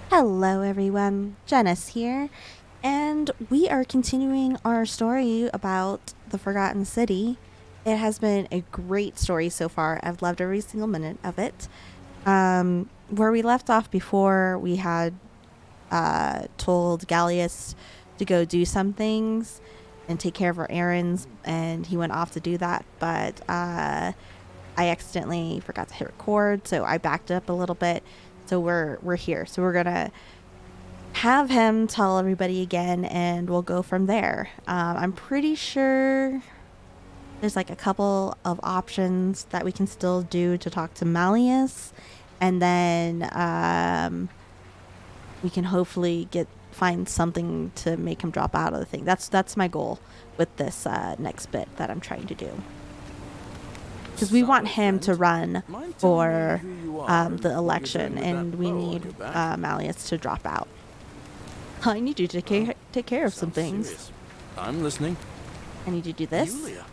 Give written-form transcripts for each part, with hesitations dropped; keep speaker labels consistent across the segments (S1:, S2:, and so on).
S1: Hello everyone, Janice here, and we are continuing our story about the Forgotten City. It has been a great story so far. I've loved every single minute of it. Where we left off before, we had told Gallius to go do some things and take care of our errands, and he went off to do that, but I accidentally forgot to hit record, so I backed up a little bit. So we're here. So we're gonna have him tell everybody again, and we'll go from there. I'm pretty sure there's like a couple of options that we can still do to talk to Malleus, and then we can hopefully find something to make him drop out of the thing. That's my goal with this next bit that I'm trying to do. Because we want him to run for the election, and we need Malleus to drop out. I need you to take care of some things.
S2: Serious. I'm listening.
S1: I need you to do this.
S2: Julia.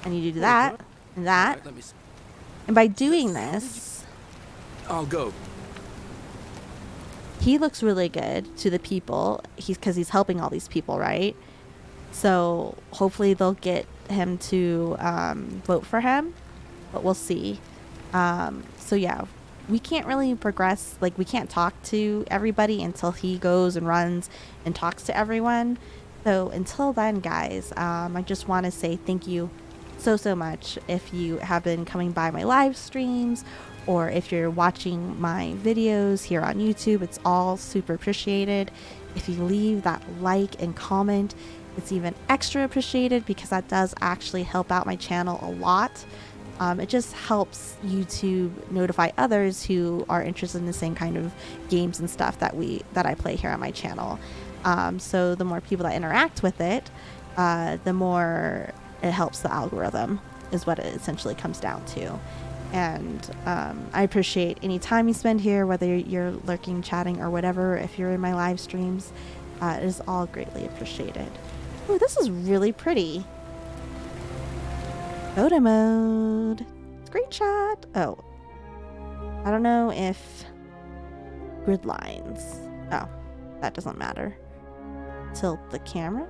S1: I need you to do that and that.
S2: Right, let me see.
S1: And by doing this,
S2: I'll go.
S1: he looks really good to the people. Because he's helping all these people, right? So hopefully they'll get him to vote for him, but we'll see. So yeah, we can't really progress, like we can't talk to everybody until he goes and runs and talks to everyone. So until then, guys, I just want to say thank you so much if you have been coming by my live streams, or if you're watching my videos here on YouTube. It's all super appreciated. If you leave that like and comment, it's even extra appreciated, because that does actually help out my channel a lot. It just helps YouTube notify others who are interested in the same kind of games and stuff that I play here on my channel. So the more people that interact with it, the more it helps the algorithm, is what it essentially comes down to. And I appreciate any time you spend here, whether you're lurking, chatting, or whatever. If you're in my live streams, it is all greatly appreciated. Ooh, this is really pretty. Photo mode. Screenshot. Oh. I don't know if grid lines. Oh, that doesn't matter. Tilt the camera.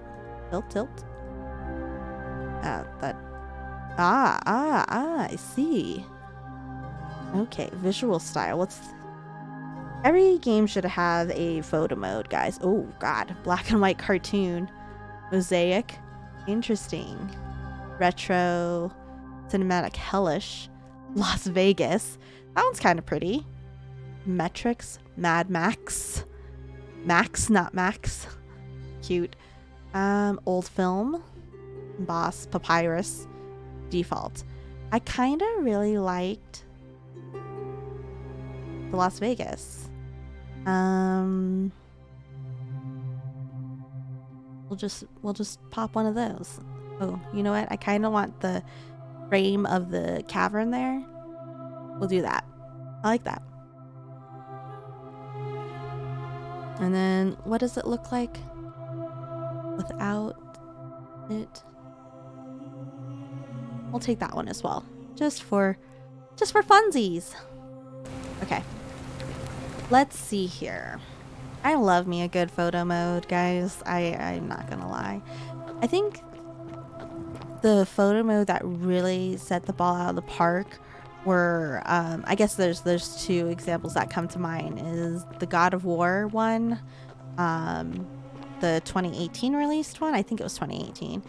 S1: Tilt. I see. Okay, visual style. Every game should have a photo mode, guys. Oh god, black and white cartoon. Mosaic. Interesting. Retro. Cinematic. Hellish. Las Vegas. That one's kind of pretty. Metrics. Mad Max. Max, not Max. Cute. Old film. Boss. Papyrus. Default. I kind of really liked the Las Vegas. We'll just pop one of those. Oh, you know what? I kind of want the frame of the cavern there. We'll do that. I like that. And then what does it look like without it? We'll take that one as well. Just for funsies. Okay. Let's see here. I love me a good photo mode, guys. I'm not gonna lie. I think the photo mode that really set the ball out of the park were, I guess there's two examples that come to mind, is the God of War one, the 2018 released one. I think it was 2018.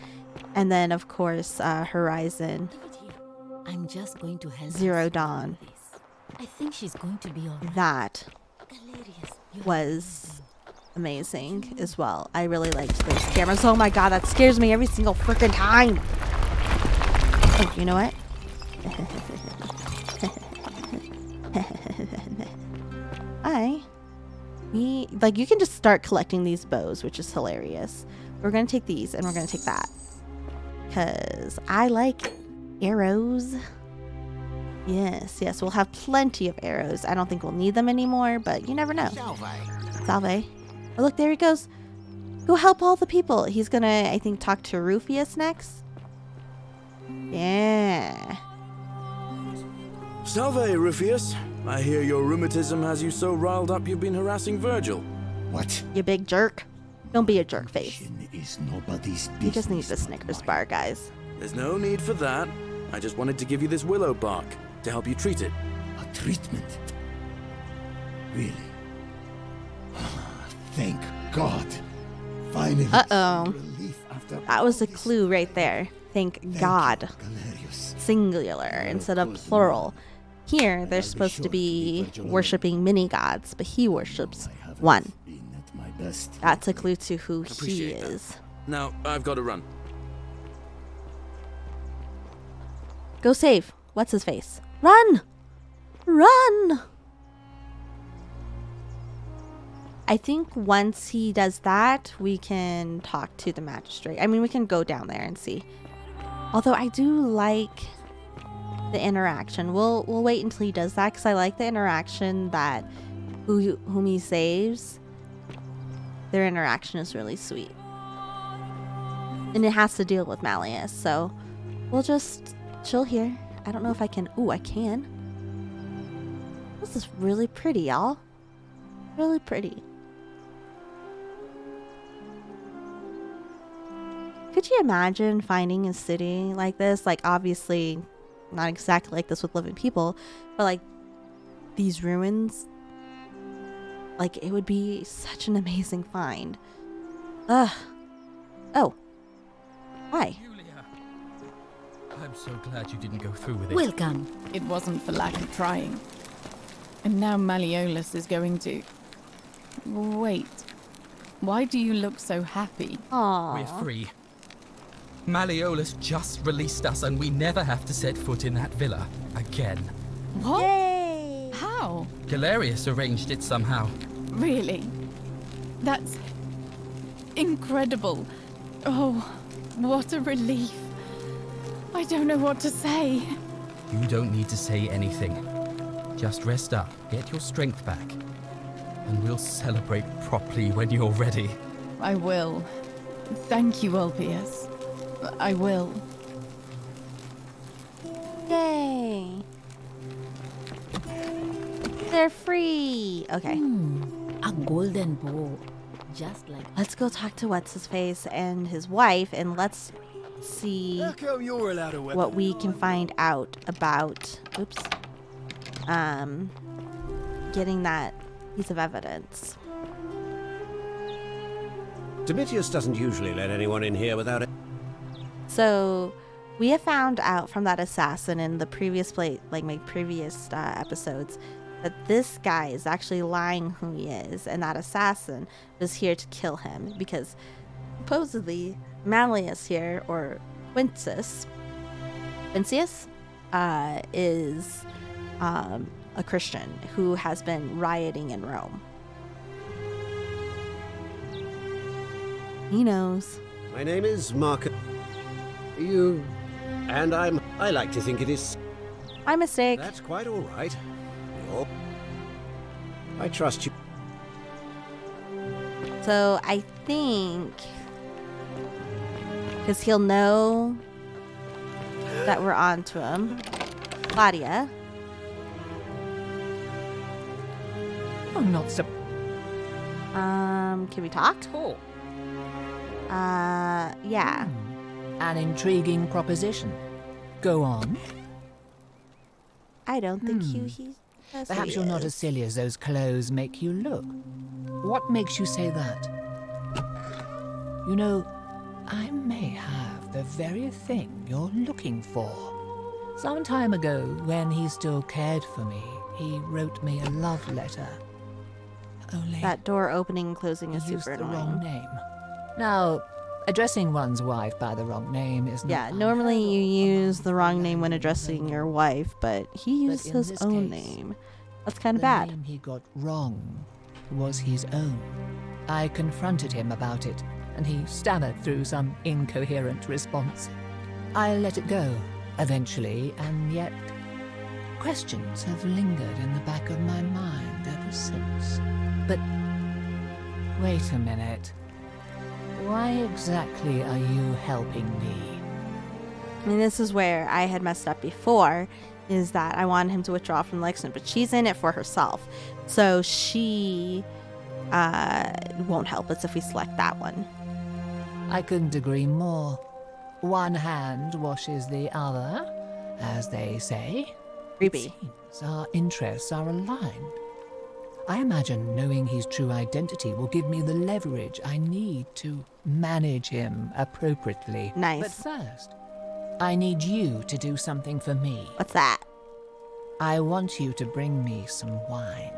S1: And then, of course, Horizon
S3: I'm just going to help
S1: Zero Dawn.
S3: I think she's going to be all right.
S1: That was amazing as well. I really liked those cameras. Oh my god, that scares me every single freaking time. Oh, you know what? You can just start collecting these bows, which is hilarious. We're gonna take these and we're gonna take that, because I like arrows. Yes, we'll have plenty of arrows. I don't think we'll need them anymore, but you never know. Salve. Oh, look, there he goes. Go help all the people. He's gonna, I think, talk to Rufius next. Yeah.
S2: Salve, Rufius. I hear your rheumatism has you so riled up you've been harassing Virgil.
S4: What?
S1: You big jerk. Don't be a jerk face.
S4: Mission is nobody's business.
S1: You just need the
S4: but
S1: Snickers
S4: mine.
S1: bar, guys.
S2: There's no need for that. I just wanted to give you this willow bark to help you treat it.
S4: A treatment? Really? Thank God. Finally.
S1: Uh-oh.
S4: some relief after
S1: That was
S4: all
S1: a
S4: this
S1: clue right
S4: pain.
S1: there. Thank
S4: Thank
S1: God.
S4: you, Galerius.
S1: Singular instead of plural. Here, they're supposed to be worshipping many gods, but he worships
S4: I haven't
S1: one.
S4: been at my best.
S1: That's a clue to who he
S2: Appreciate that.
S1: is.
S2: Now, I've got to run.
S1: Go save. What's his face? Run! Run! I think once he does that, we can talk to the magistrate. I mean, we can go down there and see. Although I do like the interaction. We'll wait until he does that because I like the interaction that whom he saves. Their interaction is really sweet. And it has to deal with Malleus, so we'll just chill here. I don't know if I can. Ooh, I can. This is really pretty, y'all. Really pretty. Could you imagine finding a city like this? Like, obviously, not exactly like this with living people, but like these ruins. Like, it would be such an amazing find. Ugh. Oh. Hi.
S5: Julia, I'm so glad you didn't go through with it.
S3: Welcome.
S6: It wasn't for lack of trying. And now Malleolus is going to... Wait. Why do you look so happy?
S1: Aww.
S5: We're free. Malleolus just released us and we never have to set foot in that villa again.
S6: What?
S1: Yay!
S6: How?
S5: Galerius arranged it somehow.
S6: Really? That's... incredible. Oh, what a relief. I don't know what to say.
S5: You don't need to say anything. Just rest up, get your strength back, and we'll celebrate properly when you're ready.
S6: I will. Thank you, Ulpius. I will.
S1: Yay! They're free! Okay.
S3: A golden bow. Just like
S1: Let's go talk to What's-His-Face and his wife, and let's see
S2: How come you're allowed a weapon?
S1: what we can find out about, getting that piece of evidence.
S7: Domitius doesn't usually let anyone in here without it.
S1: So, we have found out from that assassin in the previous my previous episodes, that this guy is actually lying who he is, and that assassin was here to kill him because supposedly Malleus here, or Quintus, is a Christian who has been rioting in Rome. He knows.
S7: My name is Marcus. You... And I like to think it is...
S1: My mistake.
S7: That's quite all right. I trust you.
S1: So I think, because he'll know that we're on to him. Claudia.
S6: I'm not so...
S1: Can we talk?
S8: Talk.
S1: Yeah.
S8: An intriguing proposition. Go on.
S1: I don't think he that's who
S8: Perhaps
S1: he
S8: you're not
S1: is.
S8: as silly as those clothes make you look. What makes you say that? You know, I may have the very thing you're looking for. Some time ago, when he still cared for me, he wrote me a love letter. Only
S1: That door opening and closing is
S8: he used
S1: super
S8: the
S1: annoying.
S8: wrong name. Now, addressing one's wife by the wrong name is
S1: Yeah,
S8: not
S1: normally
S8: unheard
S1: you
S8: of
S1: use the wrong name when addressing your wife, but he used
S8: in
S1: his
S8: this
S1: own
S8: case,
S1: name. That's kind of
S8: The
S1: bad.
S8: name he got wrong was his own. I confronted him about it, and he stammered through some incoherent response. I let it go, eventually, and yet questions have lingered in the back of my mind ever since. But wait a minute. Why exactly are you helping me?
S1: I mean, this is where I had messed up before, is that I want him to withdraw from the election, but she's in it for herself. So she won't help us if we select that one.
S8: I couldn't agree more. One hand washes the other, as they say.
S1: Creepy.
S8: Seems our interests are aligned. I imagine knowing his true identity will give me the leverage I need to manage him appropriately.
S1: Nice.
S8: But first, I need you to do something for me.
S1: What's that?
S8: I want you to bring me some wine.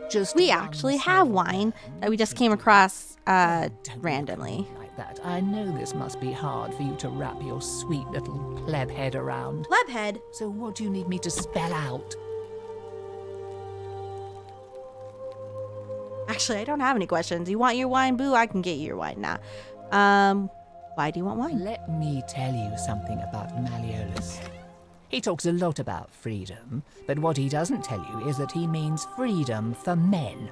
S8: Just
S1: We
S8: one
S1: actually have
S8: small
S1: wine
S8: can.
S1: that we just came across
S8: Don't
S1: randomly.
S8: look at me like that. I know this must be hard for you to wrap your sweet little pleb head around.
S1: Plebhead.
S8: So what do you need me to spell out?
S1: Actually, I don't have any questions. You want your wine, boo? I can get you your wine now. Why do you want wine?
S8: Let me tell you something about Malleolus. He talks a lot about freedom, but what he doesn't tell you is that he means freedom for men.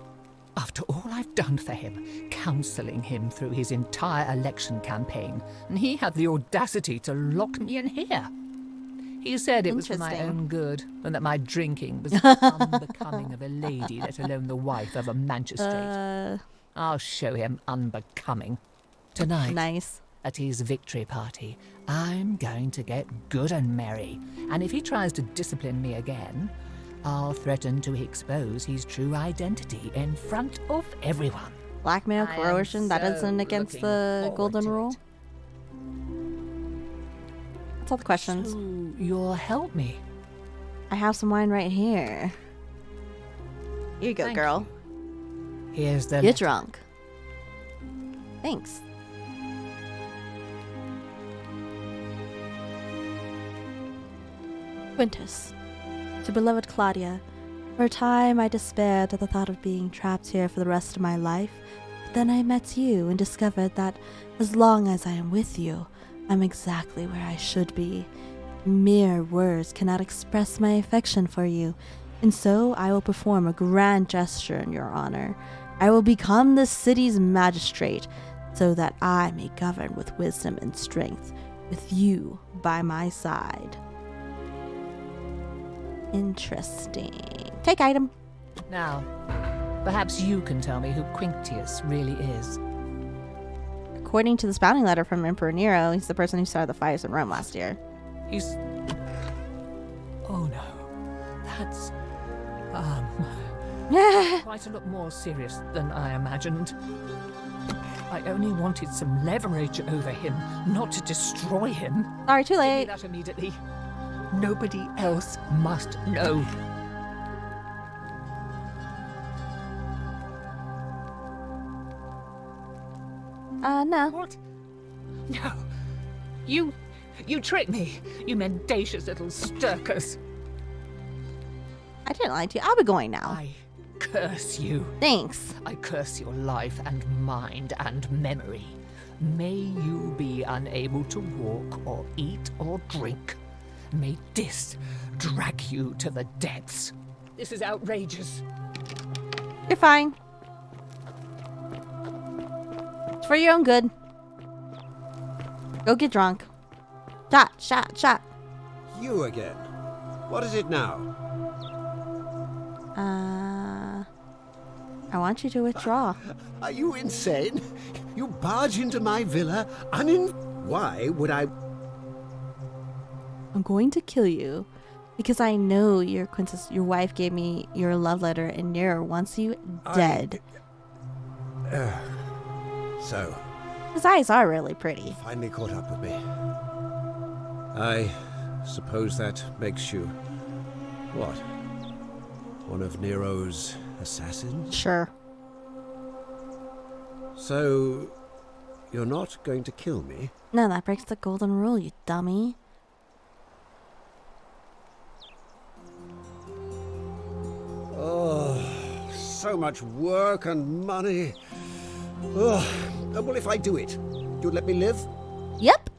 S8: After all I've done for him, counselling him through his entire election campaign, and he had the audacity to lock me in here. He said it was for my
S1: Interesting.
S8: own good, and that my drinking was unbecoming of a lady, let alone the wife of a magistrate. I'll show him unbecoming. Tonight,
S1: Nice.
S8: at his victory party, I'm going to get good and merry, and if he tries to discipline me again, I'll threaten to expose his true identity in front of everyone.
S1: Blackmail,
S8: I am
S1: coercion, that
S8: so
S1: isn't against
S8: looking
S1: the
S8: forward
S1: golden
S8: to
S1: rule?
S8: it.
S1: That's all the questions.
S8: So you'll help me.
S1: I have some wine right here. Here you go,
S8: Thank
S1: girl.
S8: Here's the
S1: Get
S8: letter.
S1: drunk. Thanks. Quintus. To beloved Claudia, for a time I despaired at the thought of being trapped here for the rest of my life, but then I met you and discovered that as long as I am with you, I'm exactly where I should be. Mere words cannot express my affection for you, and so I will perform a grand gesture in your honor. I will become the city's magistrate, so that I may govern with wisdom and strength, with you by my side. Interesting. Take item.
S8: Now, perhaps you can tell me who Quinctius really is.
S1: According to the spouting letter from Emperor Nero, he's the person who started the fires in Rome last year.
S8: He's... Oh no. That's... quite a lot more serious than I imagined. I only wanted some leverage over him, not to destroy him.
S1: Sorry, too
S8: Give me
S1: late.
S8: that immediately. Nobody else must know.
S1: No.
S8: What? No. You tricked me, you mendacious little stirkers.
S1: I didn't lie to you. I'll be going now.
S8: I curse you.
S1: Thanks.
S8: I curse your life and mind and memory. May you be unable to walk or eat or drink. May this drag you to the depths. This is outrageous.
S1: You're fine. It's for your own good. Go get drunk. Shot, shot, shot.
S7: You again. What is it now?
S1: I want you to withdraw.
S7: Are you insane? You barge into my villa Why would I...
S1: I'm going to kill you because I know your wife gave me your love letter and Nero wants you dead.
S7: So,
S1: His eyes are really pretty.
S7: finally caught up with me. I suppose that makes you... what? One of Nero's assassins?
S1: Sure.
S7: So, you're not going to kill me?
S1: No, that breaks the golden rule, you dummy.
S7: Oh, so much work and money. Oh, well, if I do it, you'd let me live?
S1: Yep.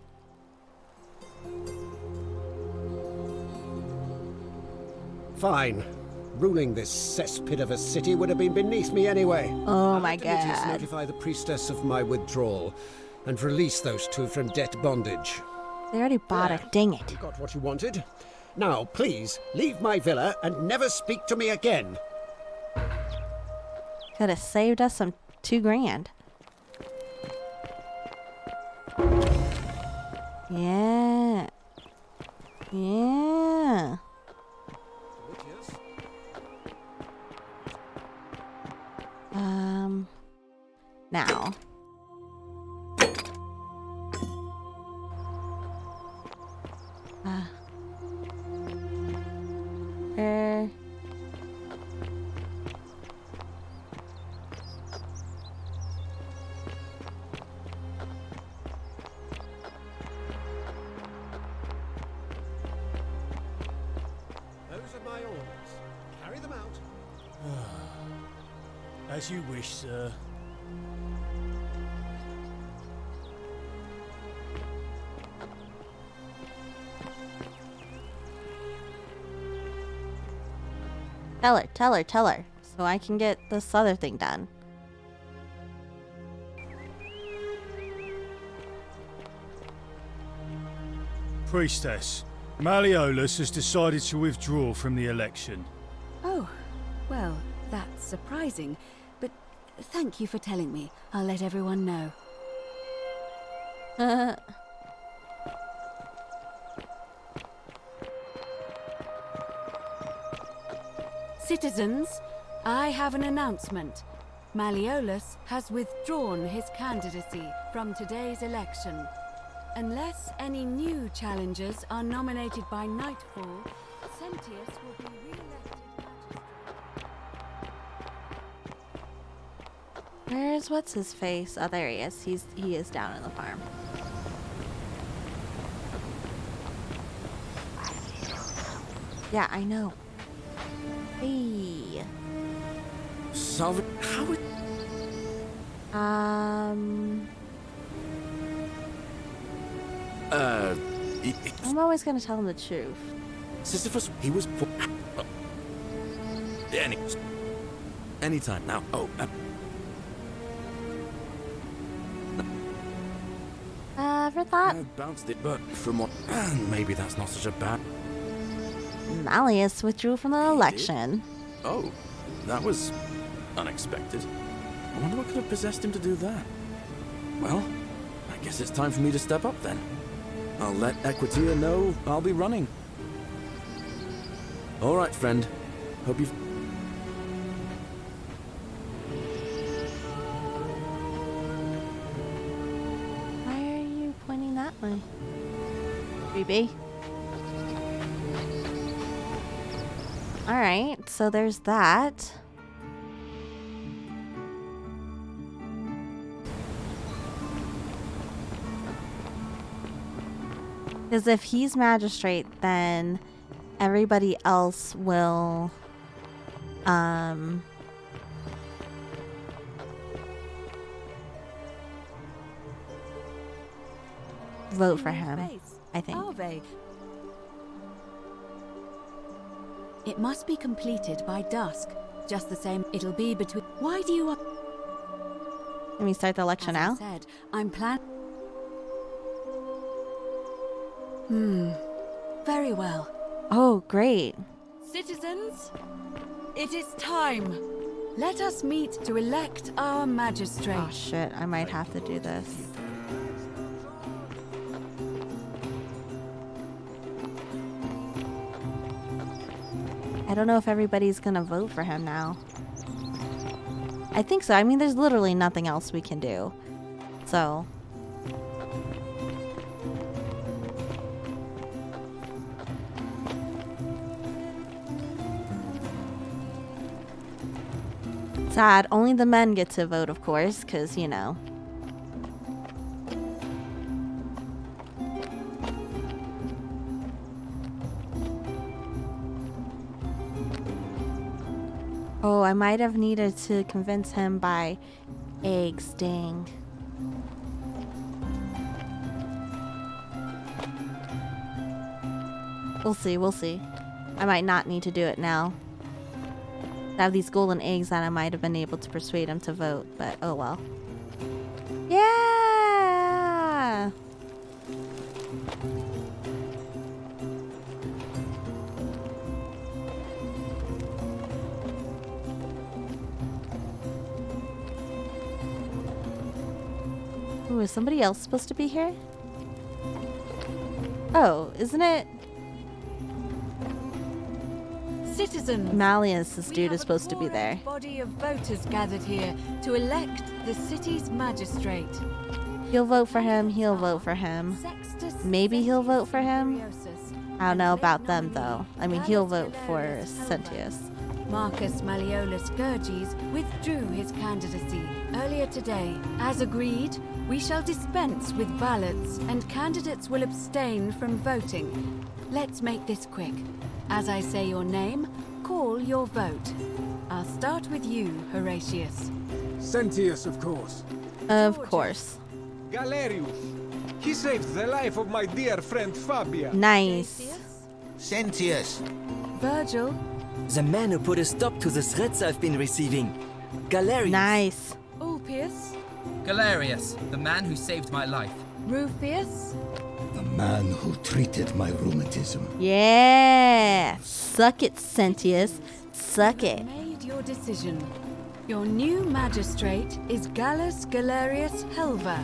S7: Fine. Ruling this cesspit of a city would have been beneath me anyway.
S1: Oh
S7: I'll
S1: my
S7: have to at least
S1: god.
S7: notify the priestess of my withdrawal and release those two from debt bondage.
S1: They already bought it. Dang it.
S7: You got what you wanted. Now, please, leave my villa and never speak to me again.
S1: Could have saved us some $2,000. Yeah. Yeah. Now. Er.
S7: Those are my orders. Carry them out.
S9: As you wish, sir.
S1: Tell her, so I can get this other thing done.
S9: Priestess, Malleolus has decided to withdraw from the election.
S10: Oh, well, that's surprising, but thank you for telling me. I'll let everyone know. Citizens, I have an announcement. Malleolus has withdrawn his candidacy from today's election. Unless any new challengers are nominated by nightfall, Sentius will be re-elected magistrate.
S1: Where's what's his face? Oh, there he is. He is down in the farm. Yeah, I know. Hey.
S2: Salve, how would...
S1: I'm always gonna tell him the truth.
S2: Sisyphus, he was... Anytime now. Oh,
S1: For that,
S2: I bounced it, but from what... maybe that's not such a bad...
S1: Malleus withdrew from the election.
S2: Oh, that was unexpected. I wonder what could have possessed him to do that. Well, I guess it's time for me to step up then. I'll let Equitia know I'll be running. All right, friend. Hope you've...
S1: Why are you pointing that way? 3B. Alright, so there's that. Because if he's magistrate, then everybody else will vote for him, I think.
S10: Are they? It must be completed by dusk. Just the same, it'll be between... Why do you...
S1: Let me start the election now.
S10: As I said, I'm very well.
S1: Oh, great.
S10: Citizens, it is time. Let us meet to elect our magistrate.
S1: Oh shit, I might have to do this. I don't know if everybody's gonna vote for him now. I think so. I mean, there's literally nothing else we can do. So. Sad. Only the men get to vote, of course, because, you know. Oh, I might have needed to convince him by eggs, dang. We'll see, we'll see. I might not need to do it now. I have these golden eggs that I might have been able to persuade him to vote, but oh well. Yeah! is somebody else supposed to be here? Oh, isn't it?
S10: Citizens,
S1: Malleus, this
S10: we
S1: dude
S10: have
S1: is
S10: a
S1: supposed to be there.
S10: quorum body of voters gathered here to elect the city's magistrate.
S1: He'll vote for him. He'll vote for him.
S10: Sextus
S1: Maybe he'll vote for him.
S10: Imperiosus,
S1: I don't know
S10: and
S1: about
S10: late
S1: them
S10: nominee
S1: though. I mean, he'll
S10: Gallus
S1: vote for
S10: Galerius Helva.
S1: Sentius.
S10: Marcus Malleolus Gurges withdrew his candidacy earlier today. As agreed, we shall dispense with ballots and candidates will abstain from voting. Let's make this quick. As I say your name, call your vote. I'll start with you, Horatius.
S11: Sentius, of course.
S1: Of course.
S11: Galerius. He saved the life of my dear friend Fabia.
S1: Nice.
S12: Sentius.
S10: Virgil.
S12: The man who put a stop to the threats I've been receiving. Galerius.
S1: Nice.
S10: Ulpius.
S5: Galerius, the man who saved my life.
S10: Rufius.
S4: The man who treated my rheumatism.
S1: Yeah. Suck it, Sentius. Suck it.
S10: Made your decision. Your new magistrate is Gallus Galerius Helva.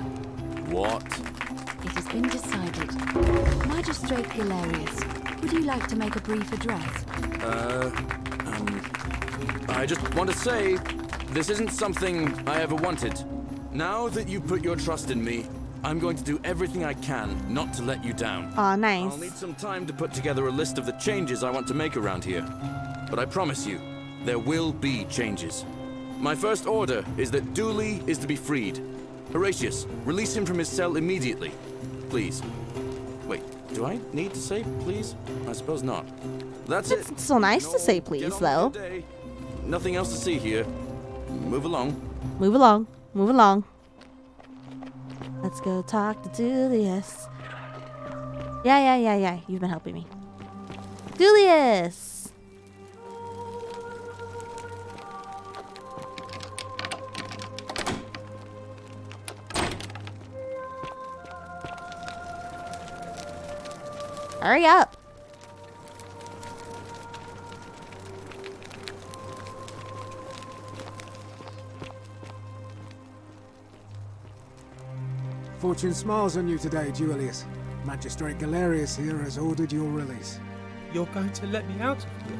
S2: What?
S10: It has been decided. Magistrate Galerius, would you like to make a brief address?
S2: I just want to say, this isn't something I ever wanted. Now that you put your trust in me, I'm going to do everything I can not to let you down.
S1: Aw, nice.
S2: I'll need some time to put together a list of the changes I want to make around here. But I promise you, there will be changes. My first order is that Dooley is to be freed. Horatius, release him from his cell immediately. Please. Wait, do I need to say please? I suppose not. That's it.
S1: It's so nice to say
S2: Get
S1: please,
S2: on
S1: though.
S2: with your day. Nothing else to see here. Move along.
S1: Move along. Move along. Let's go talk to Julius. Yeah. You've been helping me. Julius! Hurry up.
S11: Fortune smiles on you today, Julius. Magistrate Galerius here has ordered your release.
S13: You're going to let me out of here?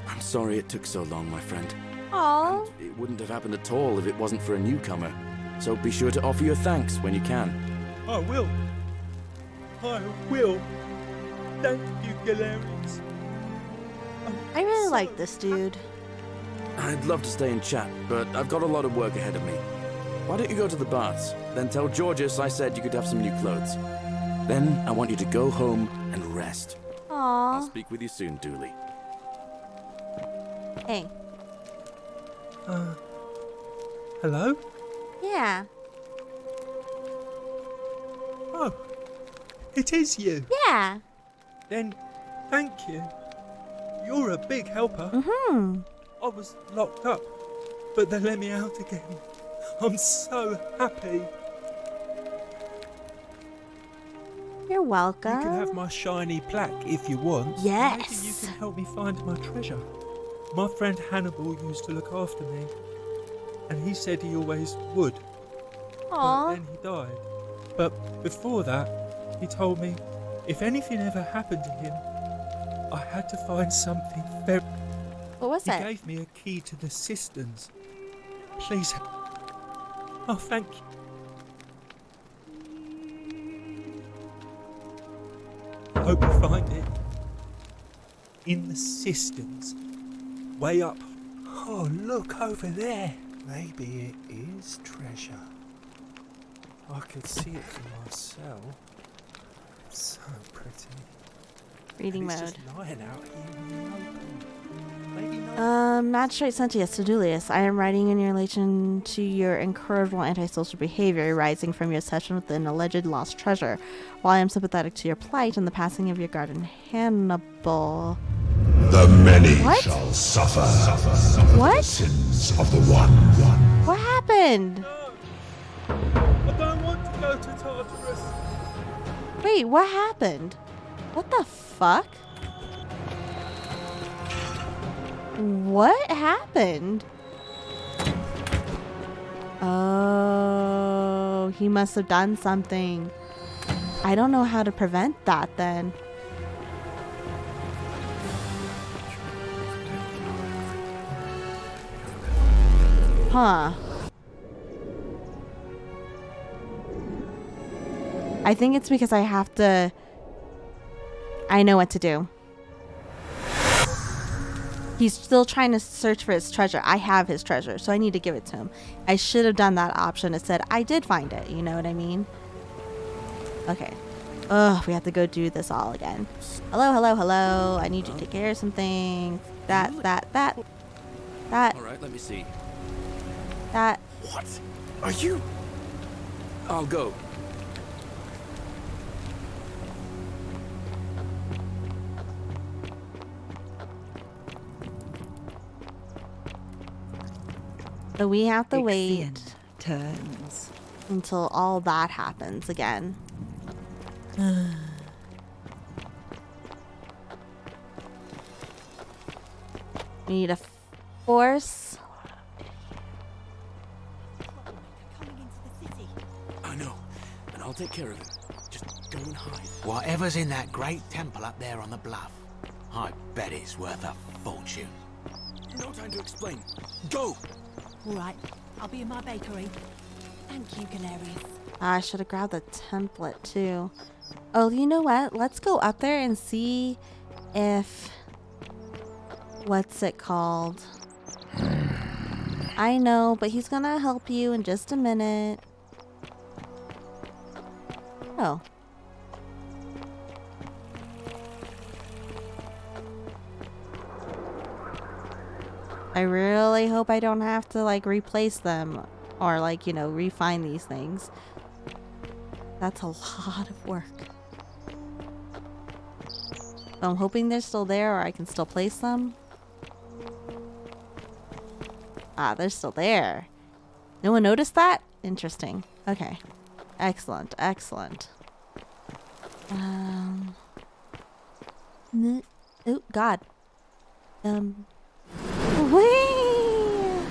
S2: I'm sorry it took so long, my friend.
S1: Aww.
S2: It wouldn't have happened at all if it wasn't for a newcomer. So be sure to offer your thanks when you can.
S13: I will. I will. Thank you, Galerius.
S1: I really like this dude.
S2: I'd love to stay and chat, but I've got a lot of work ahead of me. Why don't you go to the baths? Then tell Georgius I said you could have some new clothes. Then I want you to go home and rest. I'll
S1: Aww.
S2: speak with you soon, Dooley.
S1: Hey.
S13: Hello?
S1: Yeah.
S13: Oh, it is you.
S1: Yeah.
S13: Then, thank you. You're a big helper.
S1: Mm-hmm.
S13: I was locked up, but they let me out again. I'm so happy.
S1: You're welcome.
S13: You can have my shiny plaque if you want.
S1: Yes.
S13: Maybe you can help me find my treasure. My friend Hannibal used to look after me, and he said he always would. But
S1: Aww.
S13: then he died. But before that, he told me if anything ever happened to him, I had to find something very...
S1: What was
S13: He
S1: it?
S13: gave me a key to the cisterns. Please. Oh, thank you. I hope you find it. In the cisterns. Way up. Oh, look over there. Maybe it is treasure. I could see it for myself. So pretty.
S1: Reading
S13: And it's
S1: mode.
S13: just lying out here in the open. Maybe no.
S1: Magistrate Sentius to Julius. I am writing in relation to your incorrigible antisocial behavior arising from your obsession with an alleged lost treasure. While I am sympathetic to your plight and the passing of your guardian Hannibal.
S4: The many
S1: What?
S4: shall suffer
S1: What?
S4: the sins of the one.
S1: What happened?
S13: I don't want to go to Tartarus.
S1: Wait, what happened? What the fuck? What happened? Oh, he must have done something. I don't know how to prevent that then. Huh. I think it's because I have to... I know what to do. He's still trying to search for his treasure. I have his treasure, so I need to give it to him. I should have done that option. It said I did find it. You know what I mean? Okay. Ugh, we have to go do this all again. Hello, hello, hello. I need you to take care of some things. That.
S2: All right, let me see.
S1: That.
S2: What? Are you? I'll go.
S1: So we have to wait
S14: turns
S1: until all that happens again. We need a force.
S2: I know, and I'll take care of it. Just go and hide.
S15: Whatever's in that great temple up there on the bluff, I bet it's worth a fortune.
S2: No time to explain. Go!
S14: All right, I'll be in my bakery. Thank you, Galerius.
S1: I should have grabbed the template too. Oh, you know what? Let's go up there and see if... What's it called? I know, but he's gonna help you in just a minute. Oh. I really hope I don't have to like replace them or like, you know, refine these things. That's a lot of work. So I'm hoping they're still there or I can still place them. Ah, they're still there. No one noticed that? Interesting. Okay. Excellent, excellent. Oh God. Whee!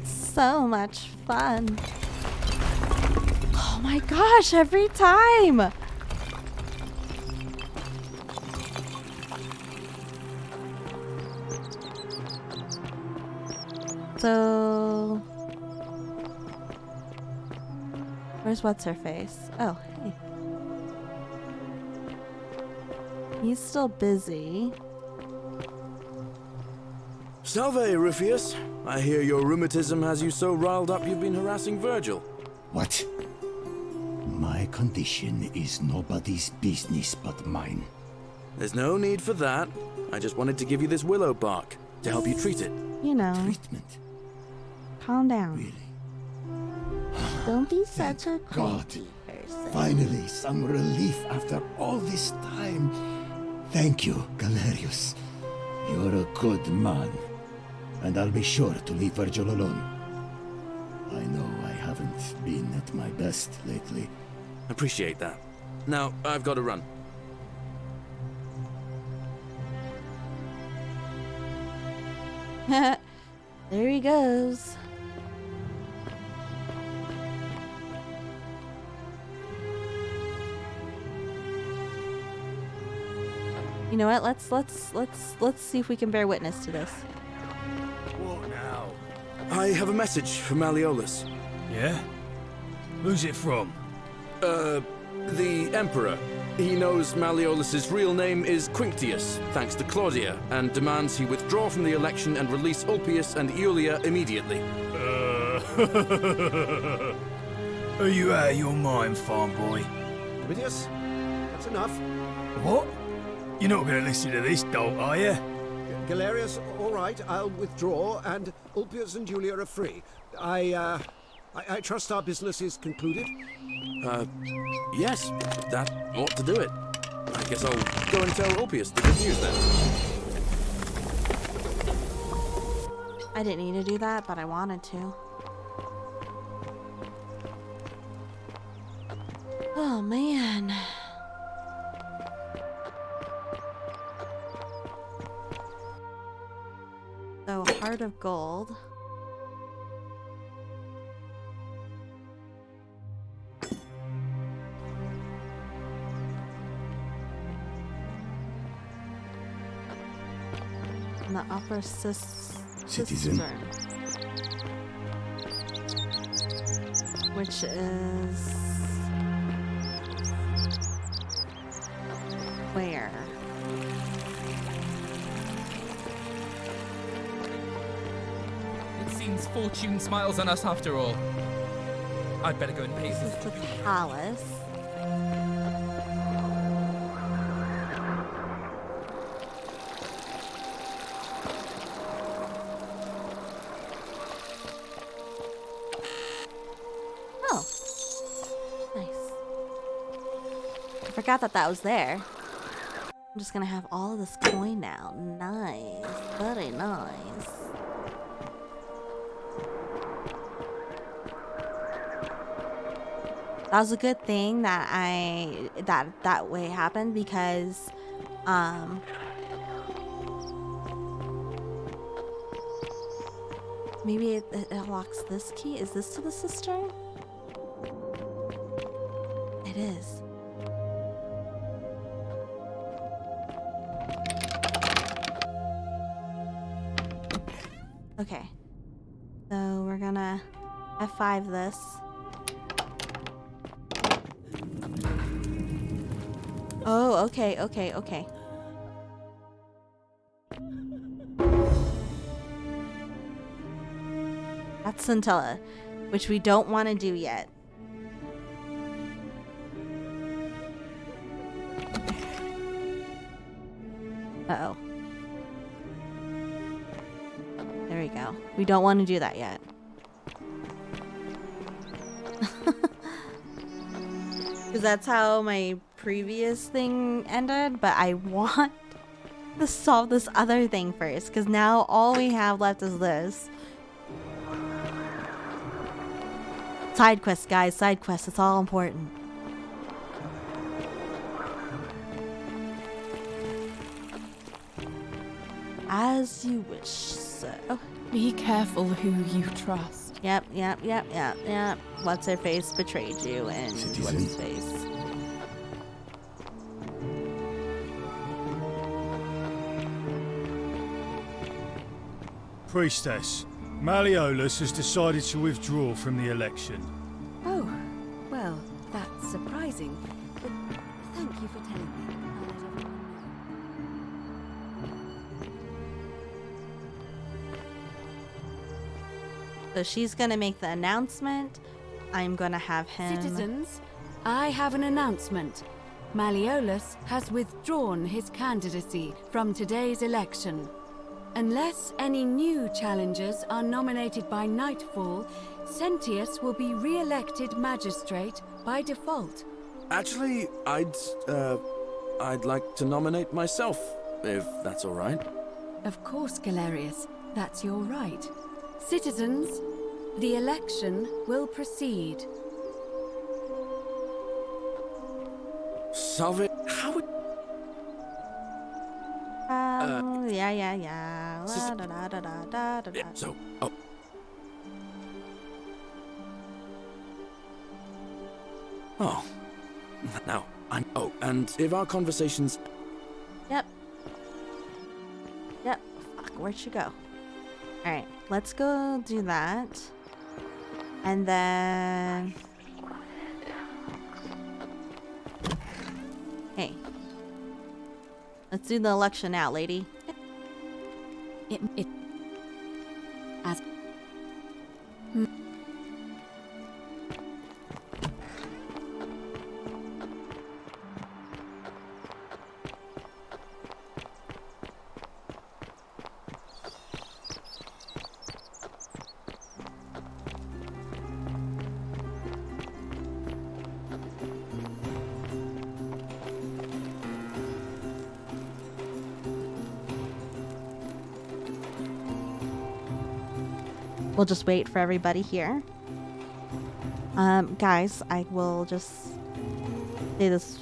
S1: So much fun. Oh my gosh, every time. So, where's what's her face? Oh, hey. He's still busy.
S2: Salve, Rufus. I hear your rheumatism has you so riled up you've been harassing Virgil.
S4: What? My condition is nobody's business but mine.
S2: There's no need for that. I just wanted to give you this willow bark to help you treat it.
S1: You know.
S4: Treatment?
S1: Calm down.
S4: Really?
S1: Don't be such a
S4: God.
S1: crazy person.
S4: Finally, some relief after all this time. Thank you, Galerius. You're a good man. And I'll be sure to leave Virgil alone. I know I haven't been at my best lately.
S2: Appreciate that. Now, I've got to run.
S1: There he goes. You know what? Let's see if we can bear witness to this.
S9: What now?
S2: I have a message from Malleolus.
S9: Yeah? Who's it from?
S2: The Emperor. He knows Malleolus's real name is Quinctius, thanks to Claudia, and demands he withdraw from the election and release Ulpius and Iulia immediately.
S9: Are you out of your mind, farm boy?
S7: Ovidius, that's enough.
S9: What? You're not going to listen to this dolt, are you?
S7: Galerius, all right, I'll withdraw, and Ulpius and Julia are free. I trust our business is concluded?
S2: Yes, that ought to do it. I guess I'll go and tell Ulpius the good news then.
S1: I didn't need to do that, but I wanted to. Oh, man. So, heart of gold. In the upper
S4: Citizen.
S1: cistern. Which is... where?
S5: It seems fortune smiles on us after all. I'd better go and pay
S1: This is the palace. Oh. Nice. I forgot that that was there. I'm just gonna have all of this coin now. Nice. Very nice. That was a good thing that that way happened because maybe it unlocks this key. Is this to the cistern? It is. Okay. So we're gonna F5 this. Oh, okay, okay, okay. That's Scintilla, which we don't want to do yet. Uh-oh. There we go. We don't want to do that yet. Because that's how my previous thing ended, but I want to solve this other thing first, because now all we have left is this. Side quest, guys, side quest, it's all important. As you wish, sir.
S6: Be careful who you trust.
S1: Yep. What's her face betrayed you, and what's his face?
S9: Priestess, Malleolus has decided to withdraw from the election.
S10: Oh, well, that's surprising. But thank you for telling me. I'll let everyone know.
S1: So she's gonna make the announcement. I'm gonna have him.
S10: Citizens, I have an announcement. Malleolus has withdrawn his candidacy from today's election. Unless any new challengers are nominated by nightfall, Sentius will be re-elected magistrate by default.
S2: Actually, I'd like to nominate myself, if that's all right.
S10: Of course, Galerius, that's your right. Citizens, the election will proceed.
S2: Salve, how would...
S1: Yeah. La, da, da, da, da, da, da.
S2: So, oh. Now, and if our conversations...
S1: Yep. Fuck, where'd she go? Alright, let's go do that. And then... Hey. Let's do the election now, lady.
S10: As...
S1: We'll just wait for everybody here. Guys, I will just say this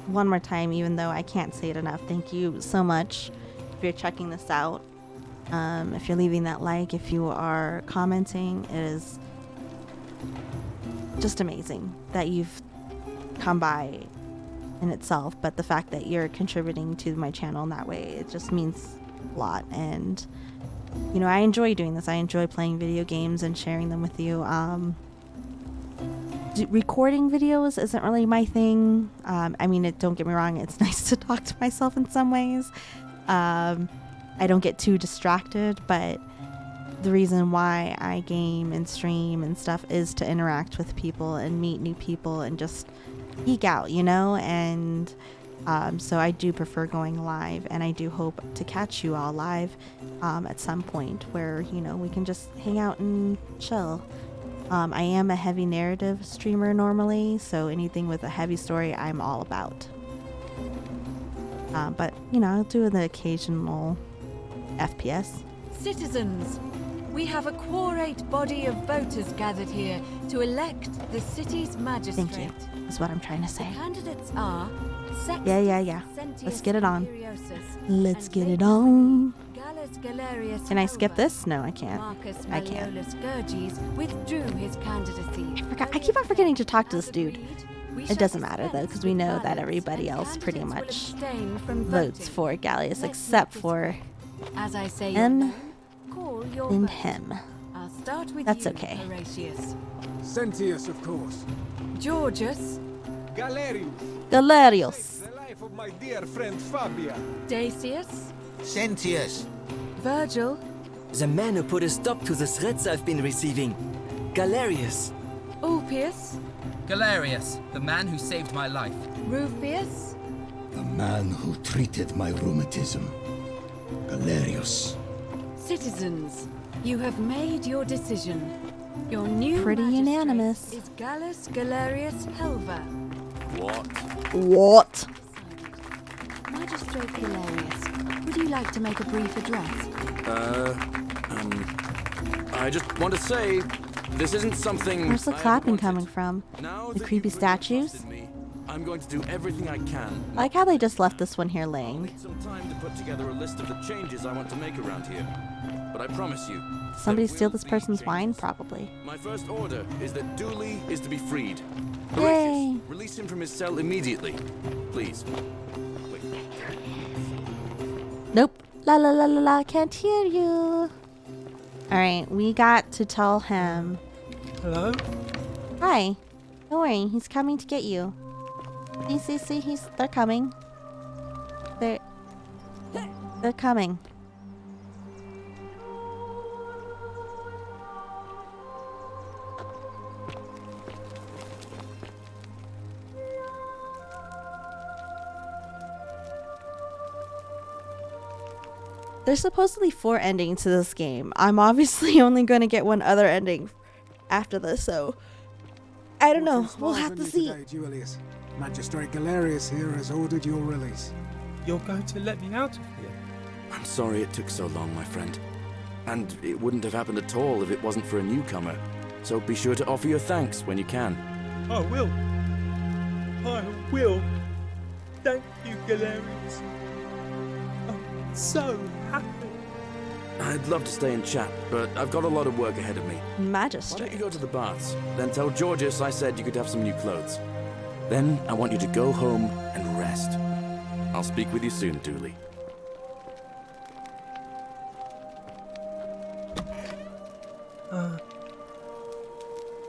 S1: one more time, even though I can't say it enough. Thank you so much if you're checking this out. If you're leaving that like, if you are commenting, it is just amazing that you've come by in itself. But the fact that you're contributing to my channel in that way, it just means a lot. And, you know, I enjoy doing this. I enjoy playing video games and sharing them with you. Recording videos isn't really my thing. I mean, don't get me wrong, it's nice to talk to myself in some ways. I don't get too distracted, but the reason why I game and stream and stuff is to interact with people and meet new people and just geek out, you know? And so I do prefer going live, and I do hope to catch you all live at some point where, you know, we can just hang out and chill. I am a heavy narrative streamer normally, so anything with a heavy story I'm all about. But, you know, I'll do the occasional FPS.
S10: Citizens, we have a quorate body of voters gathered here to elect the city's magistrate.
S1: Thank you, is what I'm trying to say.
S10: The candidates are
S1: Yeah. Let's get it on. Let's get it on. Can I skip this? No, I can't. I can't.
S10: Withdrew his candidacy.
S1: I keep on forgetting to talk to this dude. It doesn't matter though, because we know that everybody else pretty much votes for Gallius except for
S10: As I say,
S1: him
S10: call your
S1: and
S10: vote.
S1: him.
S10: I'll start with
S1: That's
S10: you,
S1: okay.
S10: Horatius.
S11: Sentius, of course.
S10: Georgius.
S1: Galerius.
S13: The life of my dear friend Fabia.
S10: Dacius.
S15: Sentius.
S10: Virgil.
S12: The man who put a stop to the threats I've been receiving. Galerius.
S10: Ulpius.
S5: Galerius, the man who saved my life.
S10: Rufius.
S4: The man who treated my rheumatism. Galerius.
S10: Citizens, you have made your decision. Your new
S1: Pretty
S10: magistrate
S1: unanimous.
S10: is Gallus Galerius Helver.
S1: What?
S10: Magistrate Galerius, would you like to make a brief address?
S2: I just want to say, this isn't something.
S1: Where's the
S2: I
S1: clapping
S2: ever
S1: coming
S2: wanted.
S1: from?
S2: Now
S1: The
S2: that
S1: creepy
S2: you've really
S1: statues?
S2: trusted me, I'm going to do everything I can.
S1: I like how they just left this one here
S2: I'll
S1: laying.
S2: need some time to put together a list of the changes I want to make around here. But I promise you.
S1: Somebody
S2: there
S1: steal
S2: will
S1: this
S2: be
S1: person's
S2: changes.
S1: wine? Probably.
S2: My first order is that Dooley is to be freed.
S1: Yay.
S2: Horatius, release him from his cell immediately. Please. Wait.
S1: Nope. La, can't hear you. Alright, we got to tell him.
S13: Hello?
S1: Hi. Don't worry, he's coming to get you. See, they're coming. They're coming. There's supposedly 4 endings to this game. I'm obviously only going to get one other ending after this, so I don't know. We'll have to see.
S11: Today, Julius. Magistrate Galerius here has ordered your release.
S13: You're going to let me out of here?
S2: I'm sorry it took so long, my friend. And it wouldn't have happened at all if it wasn't for a newcomer. So be sure to offer your thanks when you can.
S13: I will. I will. Thank you, Galerius. I'm so happy.
S2: I'd love to stay and chat, but I've got a lot of work ahead of me. Why don't
S1: Magistrate.
S2: you go to the baths? Then tell Georgius I said you could have some new clothes. Then I want you to go home and rest. I'll speak with you soon, Dooley.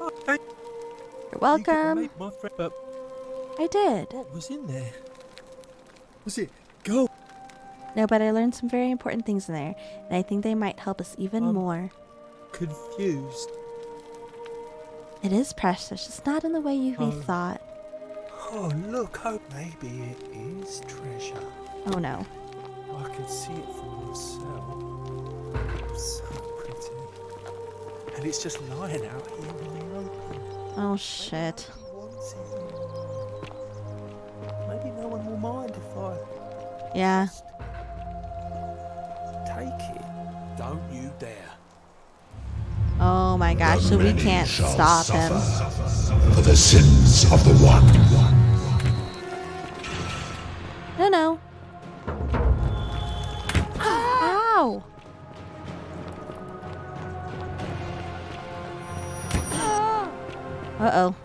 S13: Oh, thank
S1: You're
S13: you.
S1: welcome.
S13: Made my friend, but
S1: I did.
S13: what was in there? Was it gold?
S1: No, but I learned some very important things in there, and I think they might help us even more.
S13: Confused.
S1: It is precious, just not in the way we
S13: Oh.
S1: thought.
S13: Oh, look, oh, maybe it is treasure.
S1: Oh no.
S13: I can see it from your cell. So pretty. And it's just lying out here in the open.
S1: Oh shit.
S13: Nobody wants it. Maybe no one will mind if I
S1: Yeah.
S13: take it.
S15: Don't you dare.
S1: Oh my gosh, so we can't stop him.
S4: For the sins of the one.
S1: No. Ow! Uh-oh.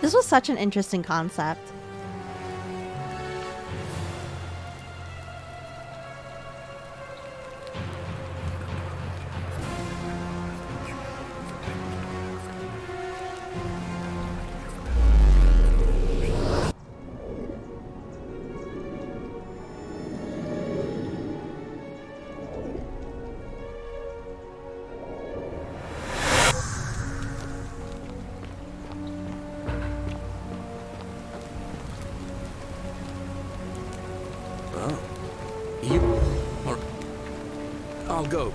S1: This was such an interesting concept.
S2: I'll go.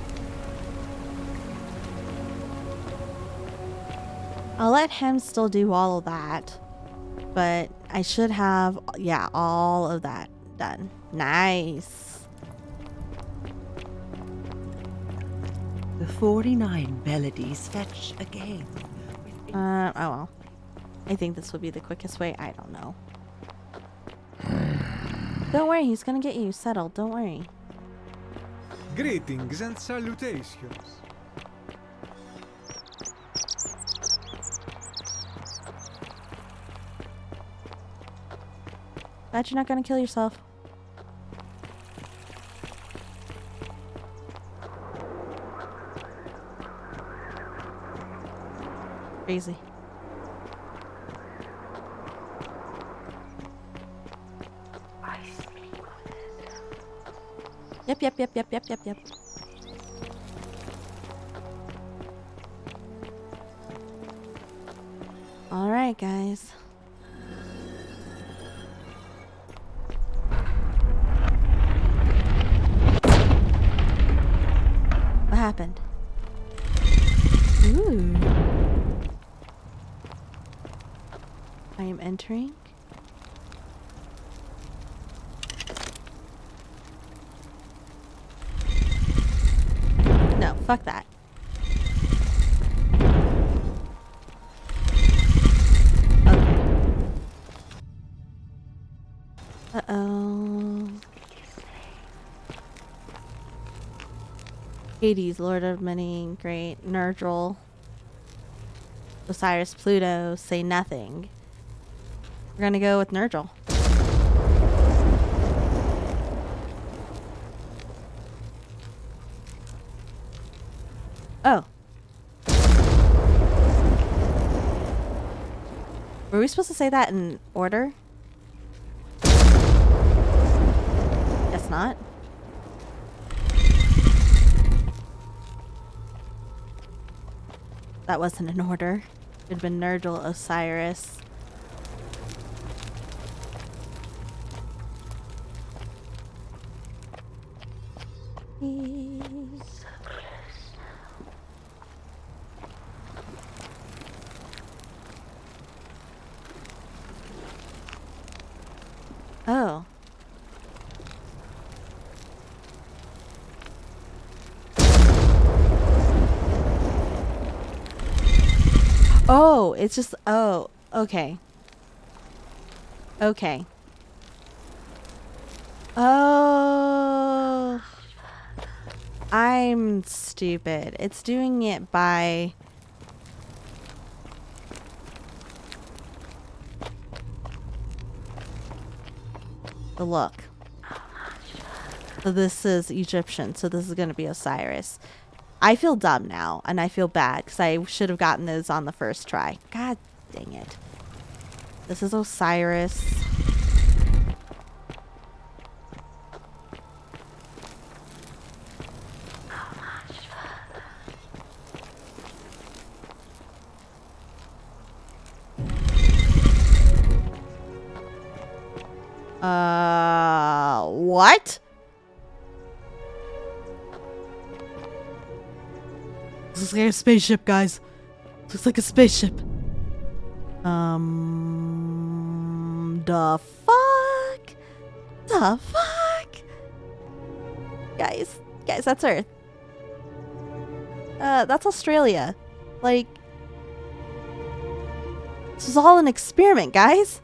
S1: I'll let him still do all of that, but I should have, yeah, all of that done. Nice.
S16: The 49 melodies fetch again.
S1: Oh well. I think this would be the quickest way. I don't know. Don't worry, he's gonna get you settled. Don't worry.
S17: Greetings and salutations.
S1: Glad you're not gonna kill yourself. Crazy. Yep. All right, guys. What happened? Ooh. I am entering. No, fuck that. Okay. Uh-oh. Hades, Lord of Many, Great, Nergal, Osiris, Pluto, say nothing. We're gonna go with Nergal. Oh. Were we supposed to say that in order? Guess not. That wasn't in order. It had been Nergal, Osiris. Oh. Oh, it's just, oh, okay. Okay. Oh. I'm stupid. It's doing it by... the look. So this is Egyptian, so this is going to be Osiris. I feel dumb now, and I feel bad, because I should have gotten those on the first try. God dang it. This is Osiris. What? This looks like a spaceship, guys. Looks like a spaceship. The fuck? The fuck? Guys, that's Earth. That's Australia. Like, this is all an experiment, guys.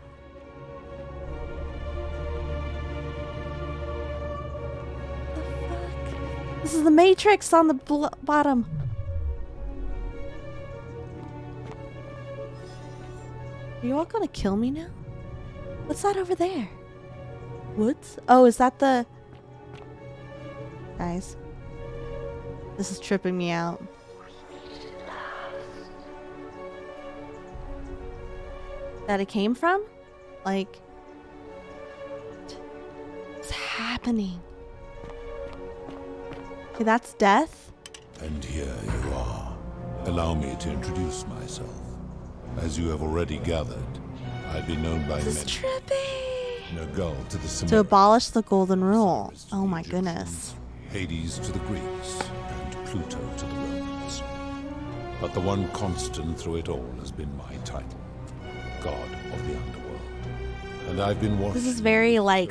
S1: This is the Matrix on the bottom. Are you all gonna kill me now? What's that over there? Woods? Oh, is that the... Guys. This is tripping me out. That it came from? Like... What's happening? Okay, that's death.
S18: And here you are. Allow me to introduce myself. As you have already gathered, I've been known by
S1: This
S18: many.
S1: is trippy.
S18: Nergal to the
S1: To
S18: Sumerians,
S1: abolish the golden rule. Oh my goodness.
S18: Hades to the Greeks, and Pluto to the Romans. But the one constant through it all has been my title, God of the Underworld. And I've been watching.
S1: This is very like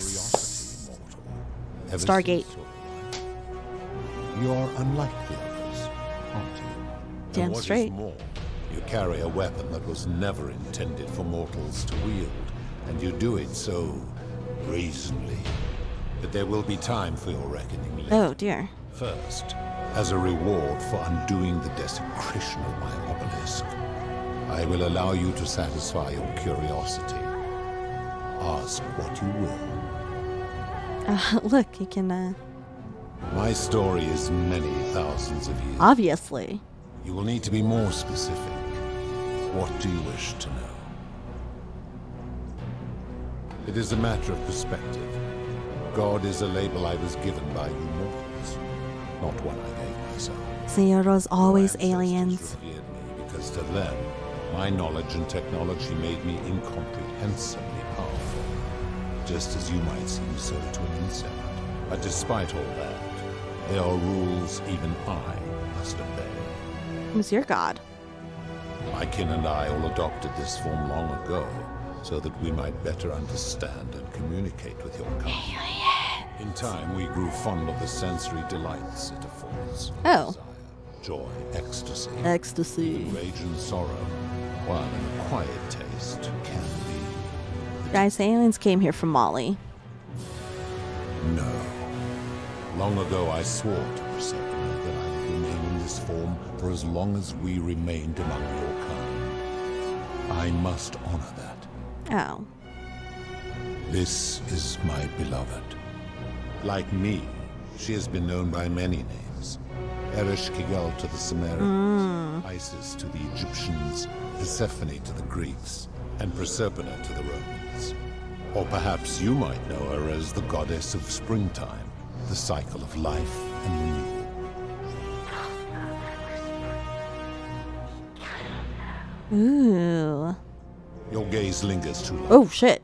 S18: ever
S1: Stargate.
S18: since you are unlike the others, aren't you?
S1: Damn
S18: And what is
S1: straight.
S18: more, you carry a weapon that was never intended for mortals to wield, and you do it so brazenly that there will be time for your reckoning later.
S1: Oh dear.
S18: First, as a reward for undoing the desecration of my obelisk, I will allow you to satisfy your curiosity. Ask what you will.
S1: Look, you can,
S18: My story is many thousands of years.
S1: obviously.
S18: You will need to be more specific. What do you wish to know? It is a matter of perspective. God is a label I was given by you mortals, not one I gave myself.
S1: Zero's always aliens.
S18: Revered me because to them, my knowledge and technology made me incomprehensibly powerful, just as you might seem so to an insect. But despite all that, there are rules even I must obey.
S1: Who's your god?
S18: My kin and I all adopted this form long ago, so that we might better understand and communicate with your kind. In time, we grew fond of the sensory delights it affords.
S1: Oh.
S18: Desire, joy, ecstasy.
S1: Ecstasy.
S18: Rage and sorrow, while an acquired taste can be.
S1: Guys, the aliens came here from Mali.
S18: No. Long ago, I swore to Persephone that I would remain in this form for as long as we remained among your kind. I must honor that.
S1: Oh.
S18: This is my beloved. Like me, she has been known by many names. Ereshkigal to the Sumerians, Isis to the Egyptians, Persephone to the Greeks, and Proserpina to the Romans. Or perhaps you might know her as the goddess of springtime, the cycle of life and renewal.
S1: Ooh.
S18: Your gaze lingers too long.
S1: Oh, shit.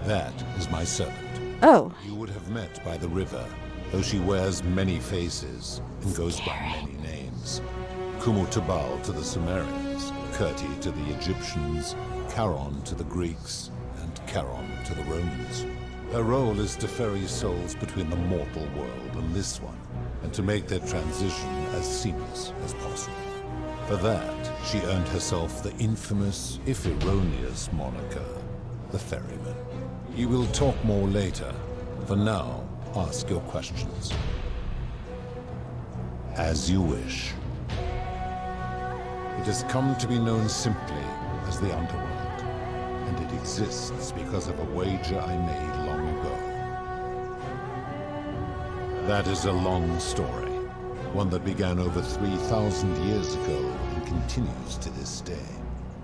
S18: That is my servant.
S1: Oh.
S18: You would have met by the river, though she wears many faces and goes by many names. Kumutubal to the Sumerians, Kirti to the Egyptians, Charon to the Greeks, and Charon to the Romans. Her role is to ferry souls between the mortal world and this one, and to make their transition as seamless as possible. For that, she earned herself the infamous, if erroneous, moniker, the Ferryman. You will talk more later. For now, ask your questions. As you wish. It has come to be known simply as the Underworld, and it exists because of a wager I made long ago. That is a long story, one that began over 3,000 years ago and continues to this day.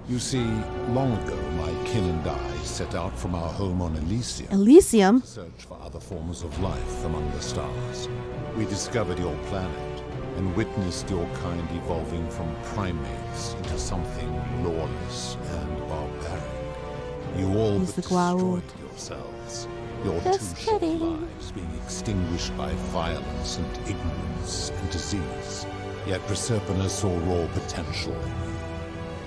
S18: You see, long ago, my kin and I set out from our home on Elysium.
S1: Elysium?
S18: To search for other forms of life among the stars. We discovered your planet and witnessed your kind evolving from primates into something lawless and barbaric. You all but destroyed yourselves. Your
S1: Just
S18: two short
S1: kidding.
S18: lives being extinguished by violence and ignorance and disease. Yet Proserpina saw raw potential in you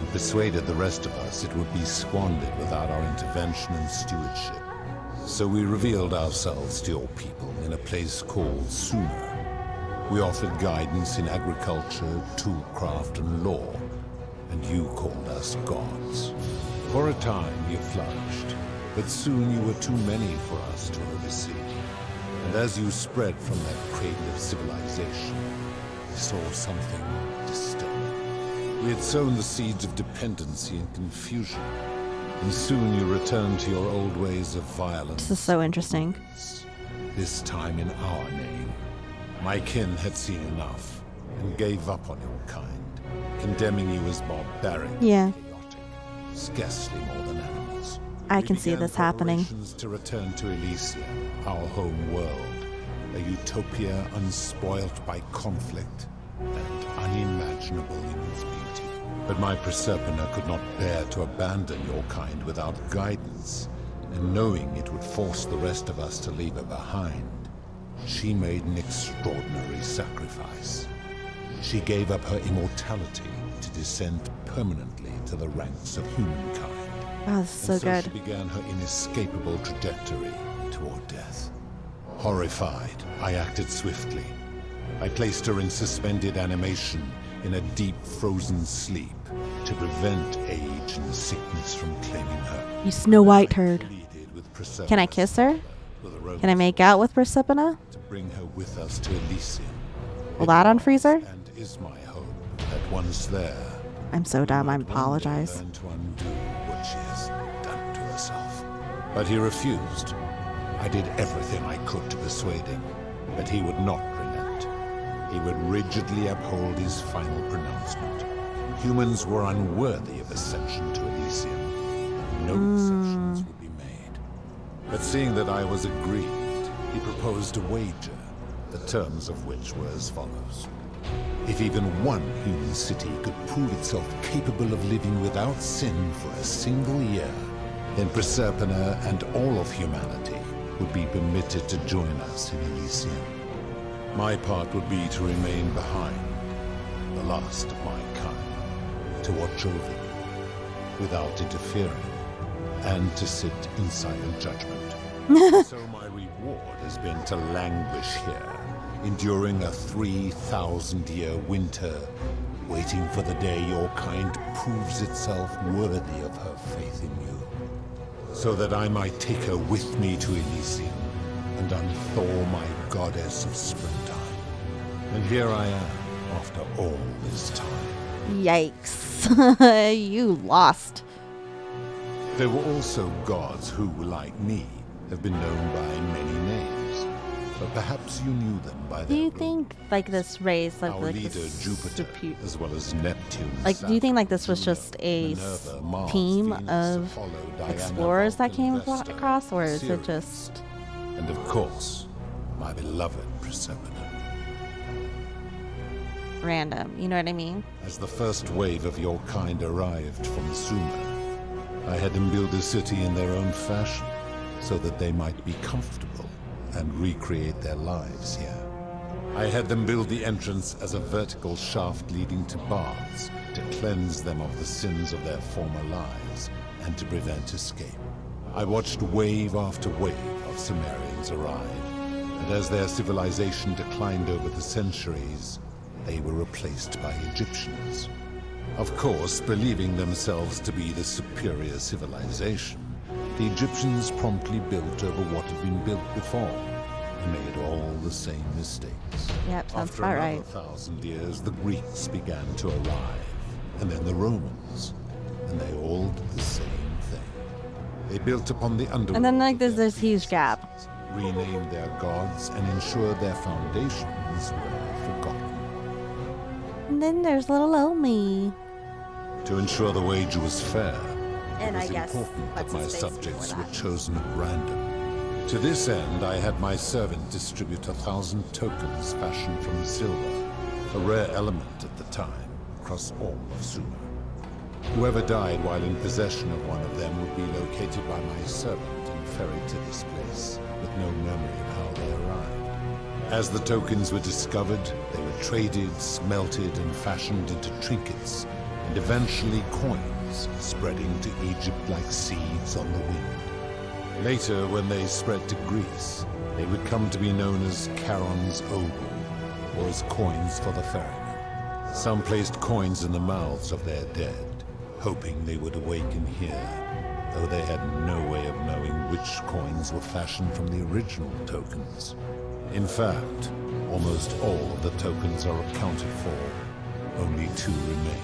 S18: and persuaded the rest of us it would be squandered without our intervention and stewardship. So we revealed ourselves to your people in a place called Sumer. We offered guidance in agriculture, toolcraft, and law, and you called us gods. For a time you flourished, but soon you were too many for us to oversee. And as you spread from that cradle of civilization, we saw something disturbing. We had sown the seeds of dependency and confusion, and soon you returned to your old ways of violence.
S1: This is so interesting.
S18: This time in our name. My kin had seen enough, and gave up on your kind, condemning you as barbaric,
S1: Yeah.
S18: chaotic, scarcely more than animals.
S1: I
S18: We
S1: can see
S18: began
S1: this happening.
S18: preparations to return to Elysium, our home world, a utopia unspoilt by conflict and unimaginable in its beauty. But my Proserpina could not bear to abandon your kind without guidance, and knowing it would force the rest of us to leave her behind, she made an extraordinary sacrifice. She gave up her immortality to descend permanently to the ranks of humankind.
S1: Oh, this is so good.
S18: She began her inescapable trajectory toward death. Horrified, I acted swiftly. I placed her in suspended animation in a deep frozen sleep to prevent age and sickness from claiming her.
S1: You Snow White turd. Can I kiss her? Can I make out with Proserpina?
S18: To bring her with us to Elysium.
S1: Will that unfreeze her?
S18: And is my hope that once there,
S1: I'm so dumb. I apologize.
S18: learn to undo what she has done to herself. But he refused. I did everything I could to persuade him, but he would not relent. He would rigidly uphold his final pronouncement. Humans were unworthy of ascension to Elysium. No exceptions would be made. But seeing that I was aggrieved, he proposed a wager, the terms of which were as follows. If even one human city could prove itself capable of living without sin for a single year, then Proserpina and all of humanity would be permitted to join us in Elysium. My part would be to remain behind, the last of my kind, to watch over you, without interfering, and to sit in silent judgment. So my reward has been to languish here, enduring a 3,000-year winter, waiting for the day your kind proves itself worthy of her faith in you, so that I might take her with me to Elysium and unthaw my goddess of springtime. And here I am, after all this time.
S1: Yikes. You lost.
S18: There were also gods who, like me, have been known by many names, but perhaps you knew them by
S1: Do
S18: their
S1: you think like this race, like,
S18: Our
S1: like
S18: leader,
S1: this
S18: Jupiter, as well as Neptune,
S1: like, do you think like this was
S18: Saturn,
S1: just a
S18: Minerva, Mars,
S1: team
S18: Venus,
S1: of
S18: Apollo, Diana,
S1: explorers that
S18: Vulcan,
S1: came
S18: Vesta,
S1: across, or is it
S18: Ceres,
S1: just
S18: and of course, my beloved Proserpina.
S1: random? You know what I mean?
S18: As the first wave of your kind arrived from Sumer, I had them build a city in their own fashion, so that they might be comfortable and recreate their lives here. I had them build the entrance as a vertical shaft leading to baths, to cleanse them of the sins of their former lives, and to prevent escape. I watched wave after wave of Sumerians arrive, and as their civilization declined over the centuries, they were replaced by Egyptians. Of course, believing themselves to be the superior civilization, the Egyptians promptly built over what had been built before, and made all the same mistakes.
S1: Yep, sounds
S18: After
S1: about
S18: another
S1: right.
S18: 1,000 years, the Greeks began to arrive, and then the Romans, and they all did the same thing. They built upon the underworld,
S1: And then like there's this huge gap.
S18: renamed their gods, and ensured their foundations were forgotten.
S1: And then there's little old me.
S18: To ensure the wager was fair,
S1: And
S18: it
S1: I
S18: was
S1: guess
S18: important that
S1: what's
S18: my
S1: his face
S18: subjects
S1: before
S18: were
S1: that.
S18: chosen at random. To this end, I had my servant distribute 1,000 tokens fashioned from silver, a rare element at the time, across all of Sumer. Whoever died while in possession of one of them would be located by my servant and ferried to this place, with no memory of how they arrived. As the tokens were discovered, they were traded, smelted, and fashioned into trinkets, and eventually coins, spreading to Egypt like seeds on the wind. Later, when they spread to Greece, they would come to be known as Charon's Ogle, or as coins for the ferryman. Some placed coins in the mouths of their dead, hoping they would awaken here, though they had no way of knowing which coins were fashioned from the original tokens. In fact, almost all of the tokens are accounted for. Only 2 remain.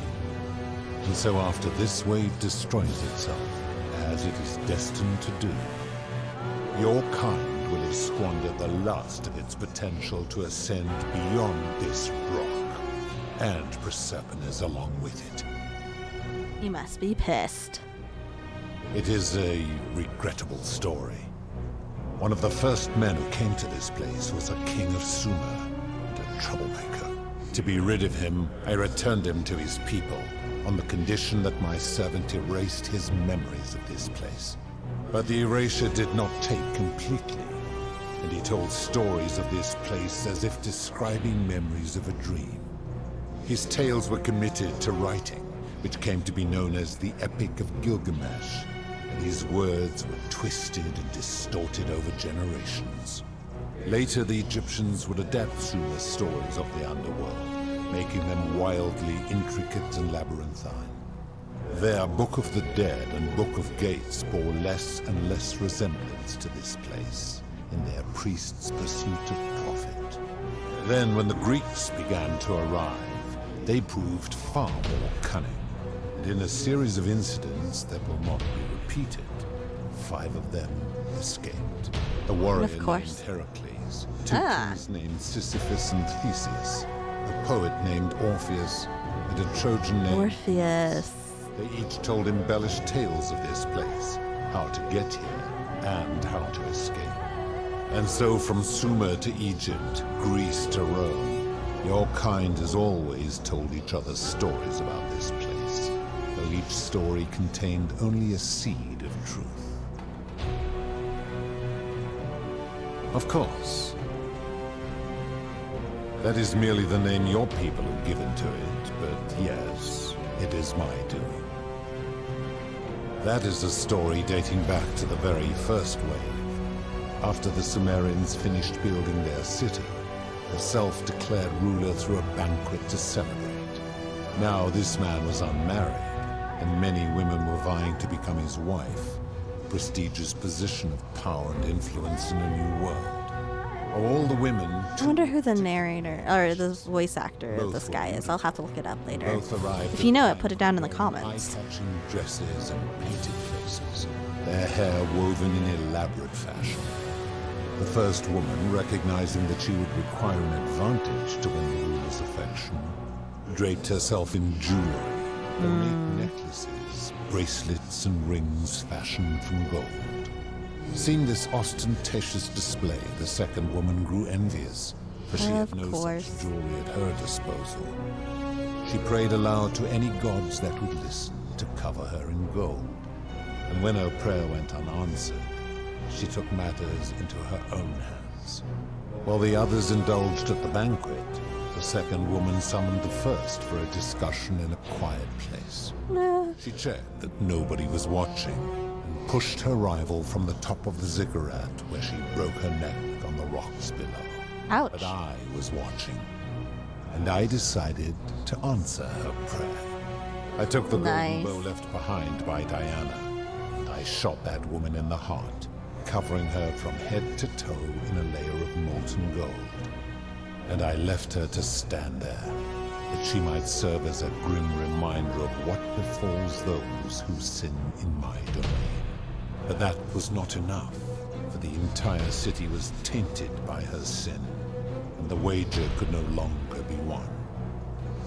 S18: And so after this wave destroys itself, as it is destined to do, your kind will have squandered the last of its potential to ascend beyond this rock, and Proserpines along with it.
S1: You must be pissed.
S18: It is a regrettable story. One of the first men who came to this place was a king of Sumer, and a troublemaker. To be rid of him, I returned him to his people, on the condition that my servant erased his memories of this place. But the erasure did not take completely, and he told stories of this place as if describing memories of a dream. His tales were committed to writing, which came to be known as the Epic of Gilgamesh, and his words were twisted and distorted over generations. Later, the Egyptians would adapt Sumer's stories of the underworld, making them wildly intricate and labyrinthine. Their Book of the Dead and Book of Gates bore less and less resemblance to this place in their priests' pursuit of profit. Then, when the Greeks began to arrive, they proved far more cunning, and in a series of incidents that will not be repeated, 5 of them escaped. A warrior named Heracles, 2 kings named Sisyphus and Theseus, a poet named Orpheus, and a Trojan named
S1: Orpheus.
S18: They each told embellished tales of this place, how to get here, and how to escape. And so from Sumer to Egypt, Greece to Rome, your kind has always told each other stories about this place, though each story contained only a seed of truth. Of course, that is merely the name your people have given to it, but yes, it is my doing. That is a story dating back to the very first wave, after the Sumerians finished building their city. The self-declared ruler threw a banquet to celebrate. Now this man was unmarried, and many women were vying to become his wife, a prestigious position of power and influence in a new world. All the women...
S1: I wonder who the narrator, or the voice actor of this guy is. I'll have to look it up later. If you know it, put it down in the comments.
S18: Eye-catching dresses and painted faces, their hair woven in elaborate fashion. The first woman, recognizing that she would require an advantage to win the ruler's affection, draped herself in jewelry, ornate necklaces, bracelets, and rings fashioned from gold. Seeing this ostentatious display, the second woman grew envious, for she had no such jewelry at her disposal. She prayed aloud to any gods that would listen to cover her in gold. And when her prayer went unanswered, she took matters into her own hands. While the others indulged at the banquet, the second woman summoned the first for a discussion in a quiet place. She checked that nobody was watching, and pushed her rival from the top of the ziggurat, where she broke her neck on the rocks below.
S1: Ouch.
S18: But I was watching, and I decided to answer her prayer. I took the golden bow left behind by Diana, and I shot that woman in the heart, covering her from head to toe in a layer of molten gold. And I left her to stand there, that she might serve as a grim reminder of what befalls those who sin in my domain. But that was not enough, for the entire city was tainted by her sin, and the wager could no longer be won.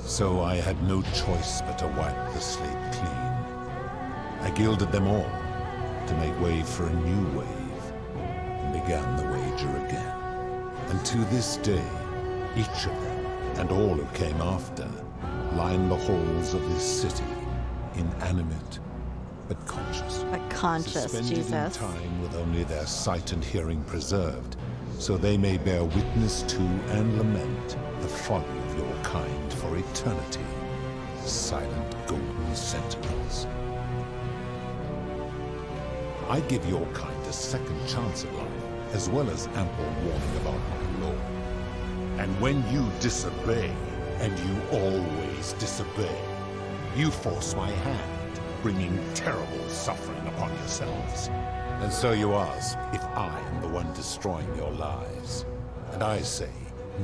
S18: So I had no choice but to wipe the slate clean. I gilded them all, to make way for a new wave, and began the wager again. And to this day, each of them, and all who came after, line the halls of this city, inanimate but conscious.
S1: But conscious,
S18: suspended
S1: Jesus.
S18: in time with only their sight and hearing preserved, so they may bear witness to and lament the folly of your kind for eternity, silent golden sentinels. I give your kind a second chance at life, as well as ample warning about my law. And when you disobey, and you always disobey, you force my hand, bringing terrible suffering upon yourselves. And so you ask if I am the one destroying your lives. And I say,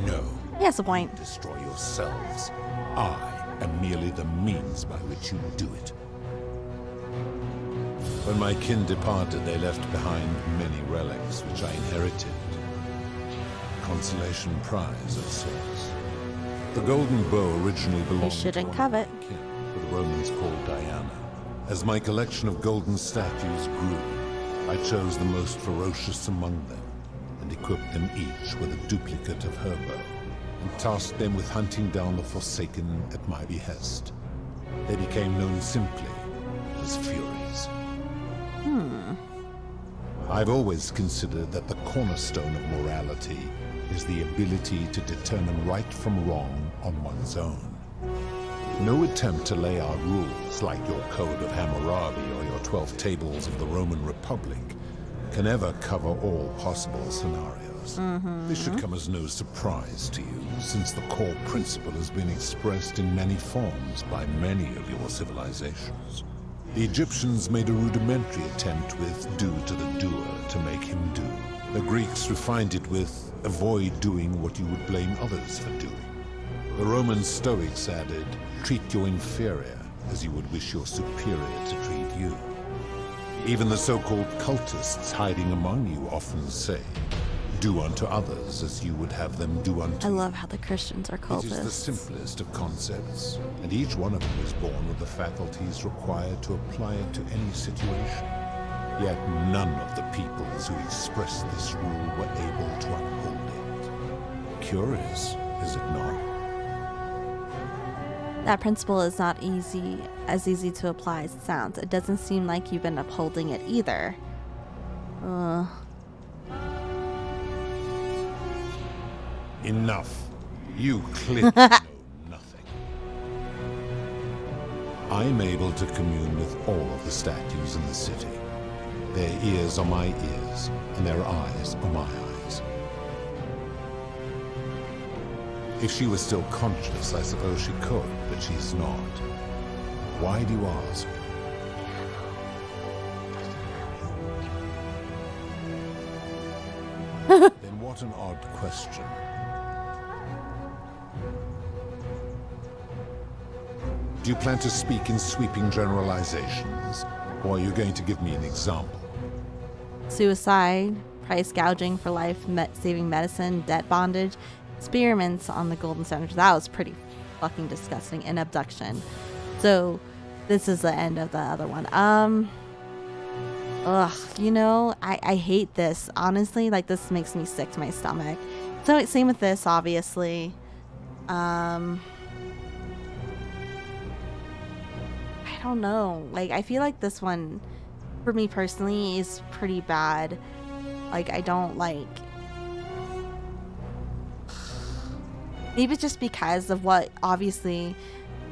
S18: no.
S1: He has a point.
S18: Destroy yourselves. I am merely the means by which you do it. When my kin departed, they left behind many relics which I inherited. A consolation prize of sorts. The golden bow originally belonged
S1: You shouldn't
S18: to
S1: covet.
S18: one of my kin, who the Romans called Diana. As my collection of golden statues grew, I chose the most ferocious among them and equipped them each with a duplicate of her bow, and tasked them with hunting down the Forsaken at my behest. They became known simply as Furies. I've always considered that the cornerstone of morality is the ability to determine right from wrong on one's own. No attempt to lay out rules like your Code of Hammurabi or your 12 Tables of the Roman Republic can ever cover all possible scenarios. This should come as no surprise to you, since the core principle has been expressed in many forms by many of your civilizations. The Egyptians made a rudimentary attempt with do to the doer to make him do. The Greeks refined it with avoid doing what you would blame others for doing. The Roman Stoics added, treat your inferior as you would wish your superior to treat you. Even the so-called cultists hiding among you often say, do unto others as you would have them do unto you.
S1: I love how the Christians are
S18: It is the
S1: cultists.
S18: simplest of concepts, and each one of them is born with the faculties required to apply it to any situation. Yet none of the peoples who expressed this rule were able to uphold it. Curious, is it not?
S1: That principle is not as easy to apply as it sounds. It doesn't seem like you've been upholding it either.
S18: Enough. You clearly know nothing. I am able to commune with all of the statues in the city. Their ears are my ears, and their eyes are my eyes. If she was still conscious, I suppose she could, but she's not. Why do you ask? Then what an odd question. Do you plan to speak in sweeping generalizations, or are you going to give me an example?
S1: Suicide, price gouging for life, saving medicine, debt bondage, experiments on the golden centers. That was pretty fucking disgusting. And abduction. So this is the end of the other one. You know, I hate this. Honestly, like, this makes me sick to my stomach. So same with this, obviously. I don't know. Like, I feel like this one, for me personally, is pretty bad. Like, I don't like... Maybe it's just because of what, obviously...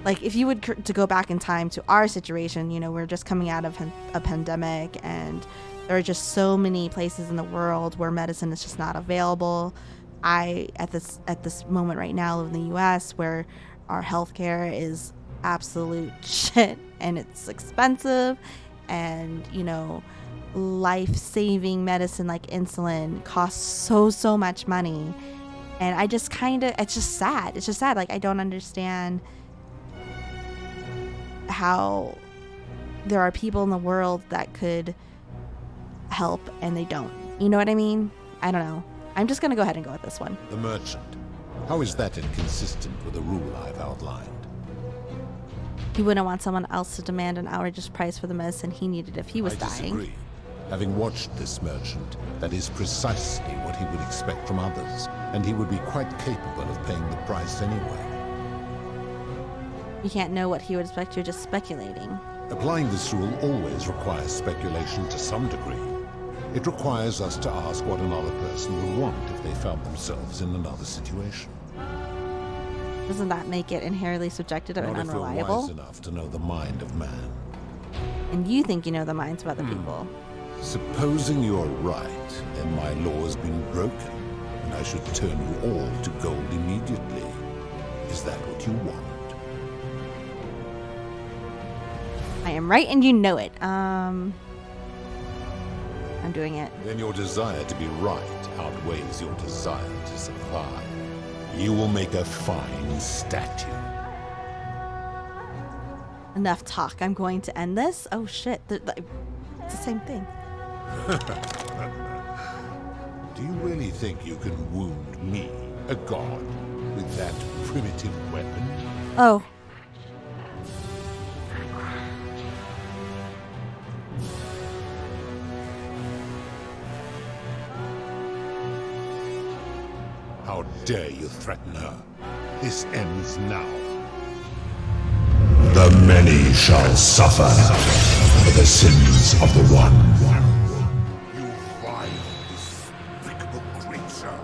S1: Like, if you would to go back in time to our situation, you know, we're just coming out of a pandemic, and there are just so many places in the world where medicine is just not available. At this moment right now, live in the U.S., where our healthcare is absolute shit, and it's expensive, and, you know, life-saving medicine like insulin costs so much money. And I just it's just sad. It's just sad. Like, I don't understand how there are people in the world that could help and they don't. You know what I mean? I don't know. I'm just gonna go ahead and go with this one.
S18: The merchant. How is that inconsistent with the rule I've outlined?
S1: He wouldn't want someone else to demand an outrageous price for the medicine he needed if he was
S18: I
S1: dying.
S18: disagree. Having watched this merchant, that is precisely what he would expect from others, and he would be quite capable of paying the price anyway.
S1: You can't know what he would expect. You're just speculating.
S18: Applying this rule always requires speculation to some degree. It requires us to ask what another person would want if they found themselves in another situation.
S1: Doesn't that make it inherently subjective and
S18: Not if we're
S1: unreliable?
S18: wise enough to know the mind of man.
S1: And you think you know the minds of other people.
S18: Supposing you're right, then my law has been broken, and I should turn you all to gold immediately. Is that what you want?
S1: I am right and you know it. I'm doing it.
S18: Then your desire to be right outweighs your desire to survive. You will make a fine statue.
S1: Enough talk. I'm going to end this. Oh shit. It's the same thing.
S18: Do you really think you can wound me, a god, with that primitive weapon?
S1: Oh.
S18: How dare you threaten her? This ends now. The many shall suffer for the sins of the one. You vile, despicable creature.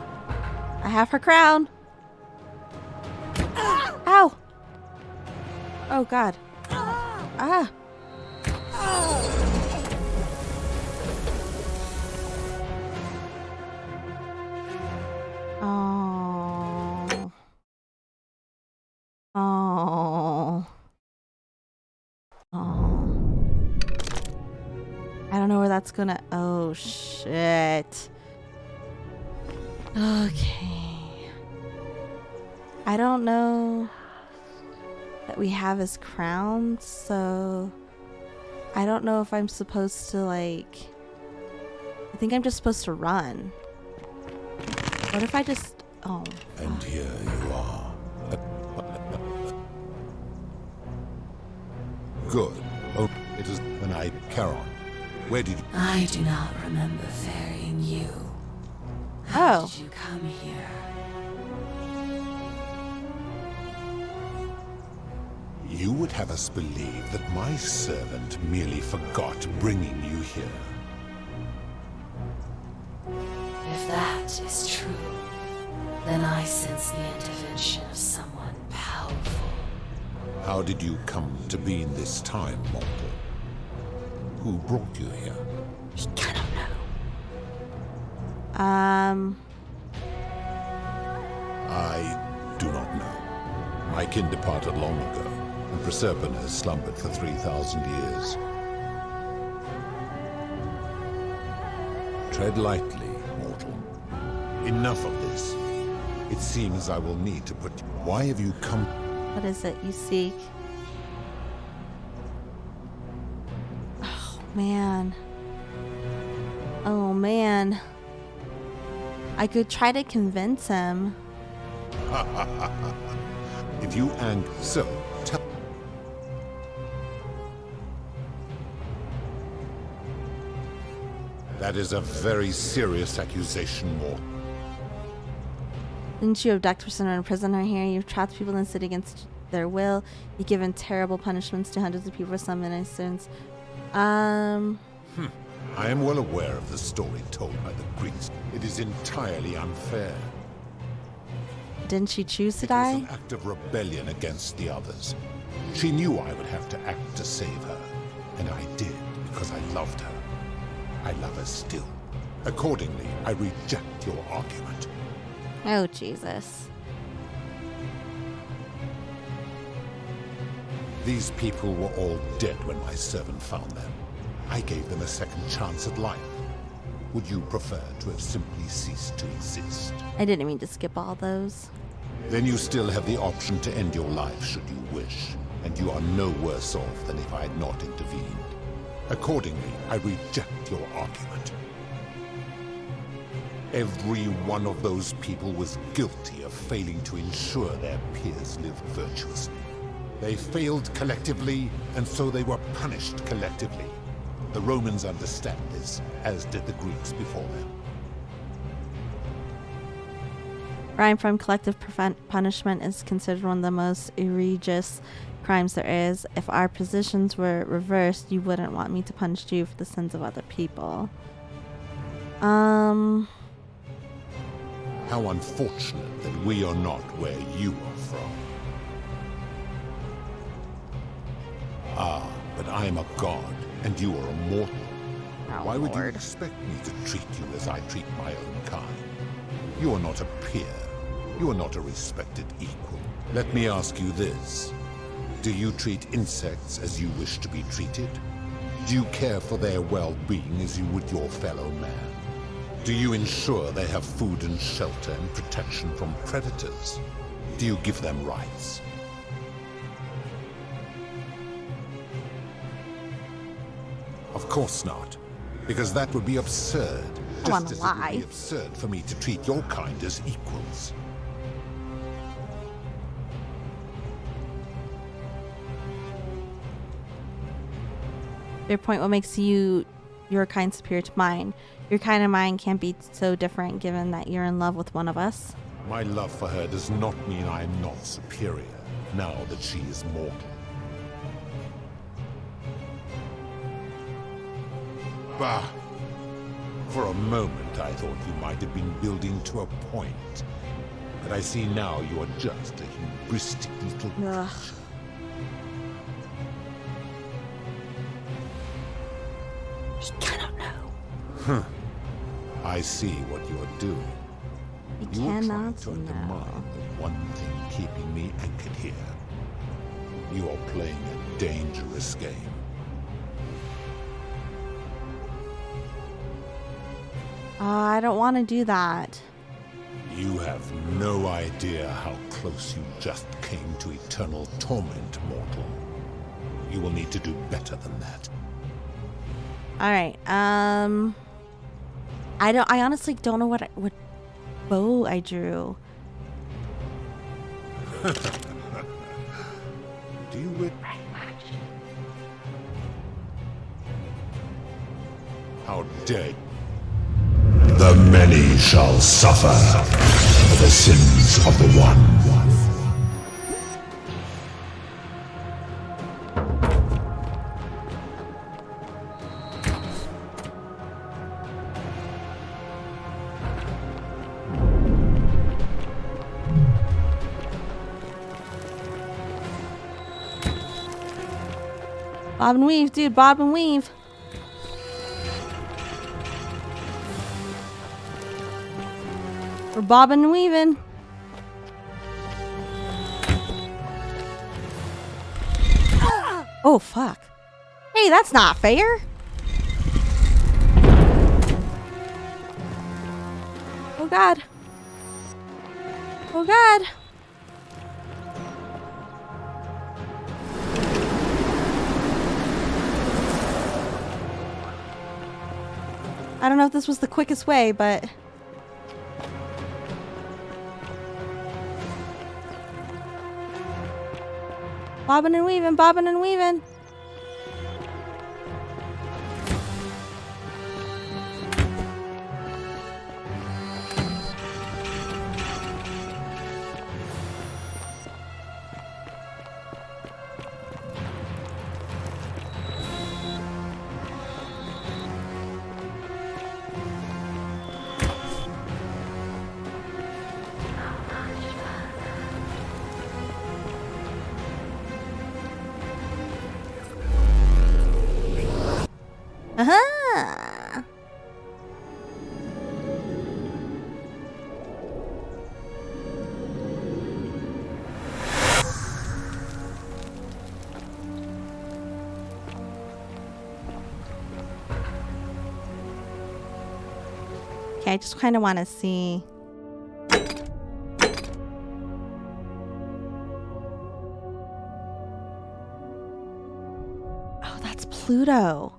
S1: I have her crown. Ow. Oh god. Ah. Oh. Oh. Oh. I don't know where that's gonna. Oh shit. Okay. I don't know that we have his crown, so I don't know if I'm supposed to like. I think I'm just supposed to run. What if I just. Oh.
S18: And here you are. Good. Oh, it is when I. Charon, where did you.
S3: I do not remember ferrying you.
S1: Oh.
S3: How did you come here?
S18: You would have us believe that my servant merely forgot bringing you here.
S3: If that is true, then I sense the intervention of someone powerful.
S18: How did you come to be in this time, mortal? Who brought you here?
S3: We cannot know.
S18: I do not know. My kin departed long ago, and Proserpine has slumbered for 3,000 years. Tread lightly, mortal. Enough of this. It seems I will need to put... Why have you come...
S1: What is it you seek? Oh, man. Oh, man. I could try to convince him.
S18: If you and... So, tell... That is a very serious accusation, mortal.
S1: Didn't you abduct a prisoner and prisoner here? You've trapped people in the city against their will. You've given terrible punishments to hundreds of people for some innocence.
S18: I am well aware of the story told by the Greeks. It is entirely unfair.
S1: Didn't she choose to
S18: It was
S1: die?
S18: an act of rebellion against the others. She knew I would have to act to save her, and I did because I loved her. I love her still. Accordingly, I reject your argument.
S1: Oh, Jesus.
S18: These people were all dead when my servant found them. I gave them a second chance at life. Would you prefer to have simply ceased to exist?
S1: I didn't mean to skip all those.
S18: Then you still have the option to end your life should you wish, and you are no worse off than if I had not intervened. Accordingly, I reject your argument. Every one of those people was guilty of failing to ensure their peers lived virtuously. They failed collectively, and so they were punished collectively. The Romans understand this, as did the Greeks before them.
S1: Crime from collective punishment is considered one of the most egregious crimes there is. If our positions were reversed, you wouldn't want me to punish you for the sins of other people.
S18: How unfortunate that we are not where you are from. Ah, but I am a god, and you are a mortal. Why would you expect me to treat you as I treat my own kind? You are not a peer. You are not a respected equal. Let me ask you this. Do you treat insects as you wish to be treated? Do you care for their well-being as you would your fellow man? Do you ensure they have food and shelter and protection from predators? Do you give them rights? Of course not. Because that would be absurd.
S1: I wanna
S18: Just as it would
S1: lie.
S18: be absurd for me to treat your kind as equals.
S1: Your point, what makes your kind superior to mine? Your kind and mine can't be so different given that you're in love with one of us.
S18: My love for her does not mean I am not superior, now that she is mortal. Bah! For a moment I thought you might have been building to a point. But I see now you are just a hubristic little
S1: Ugh.
S18: creature.
S1: He cannot know.
S18: Huh. I see what you are doing.
S1: He
S18: You are trying
S1: cannot
S18: to
S1: know.
S18: undermine the one thing keeping me anchored here. You are playing a dangerous game.
S1: I don't want to do that.
S18: You have no idea how close you just came to eternal torment, mortal. You will need to do better than that.
S1: All right. I honestly don't know what bow I drew.
S18: Do you with How dare you?
S19: The many shall suffer for the sins of the one.
S1: Bob and weave, dude. Bob and weave. We're bobbing and weaving. Oh, fuck. Hey, that's not fair. Oh, God. Oh, God. I don't know if this was the quickest way, but... Bobbing and weaving, bobbing and weaving. Uh-huh. Okay, I just kind of want to see. Oh, that's Pluto.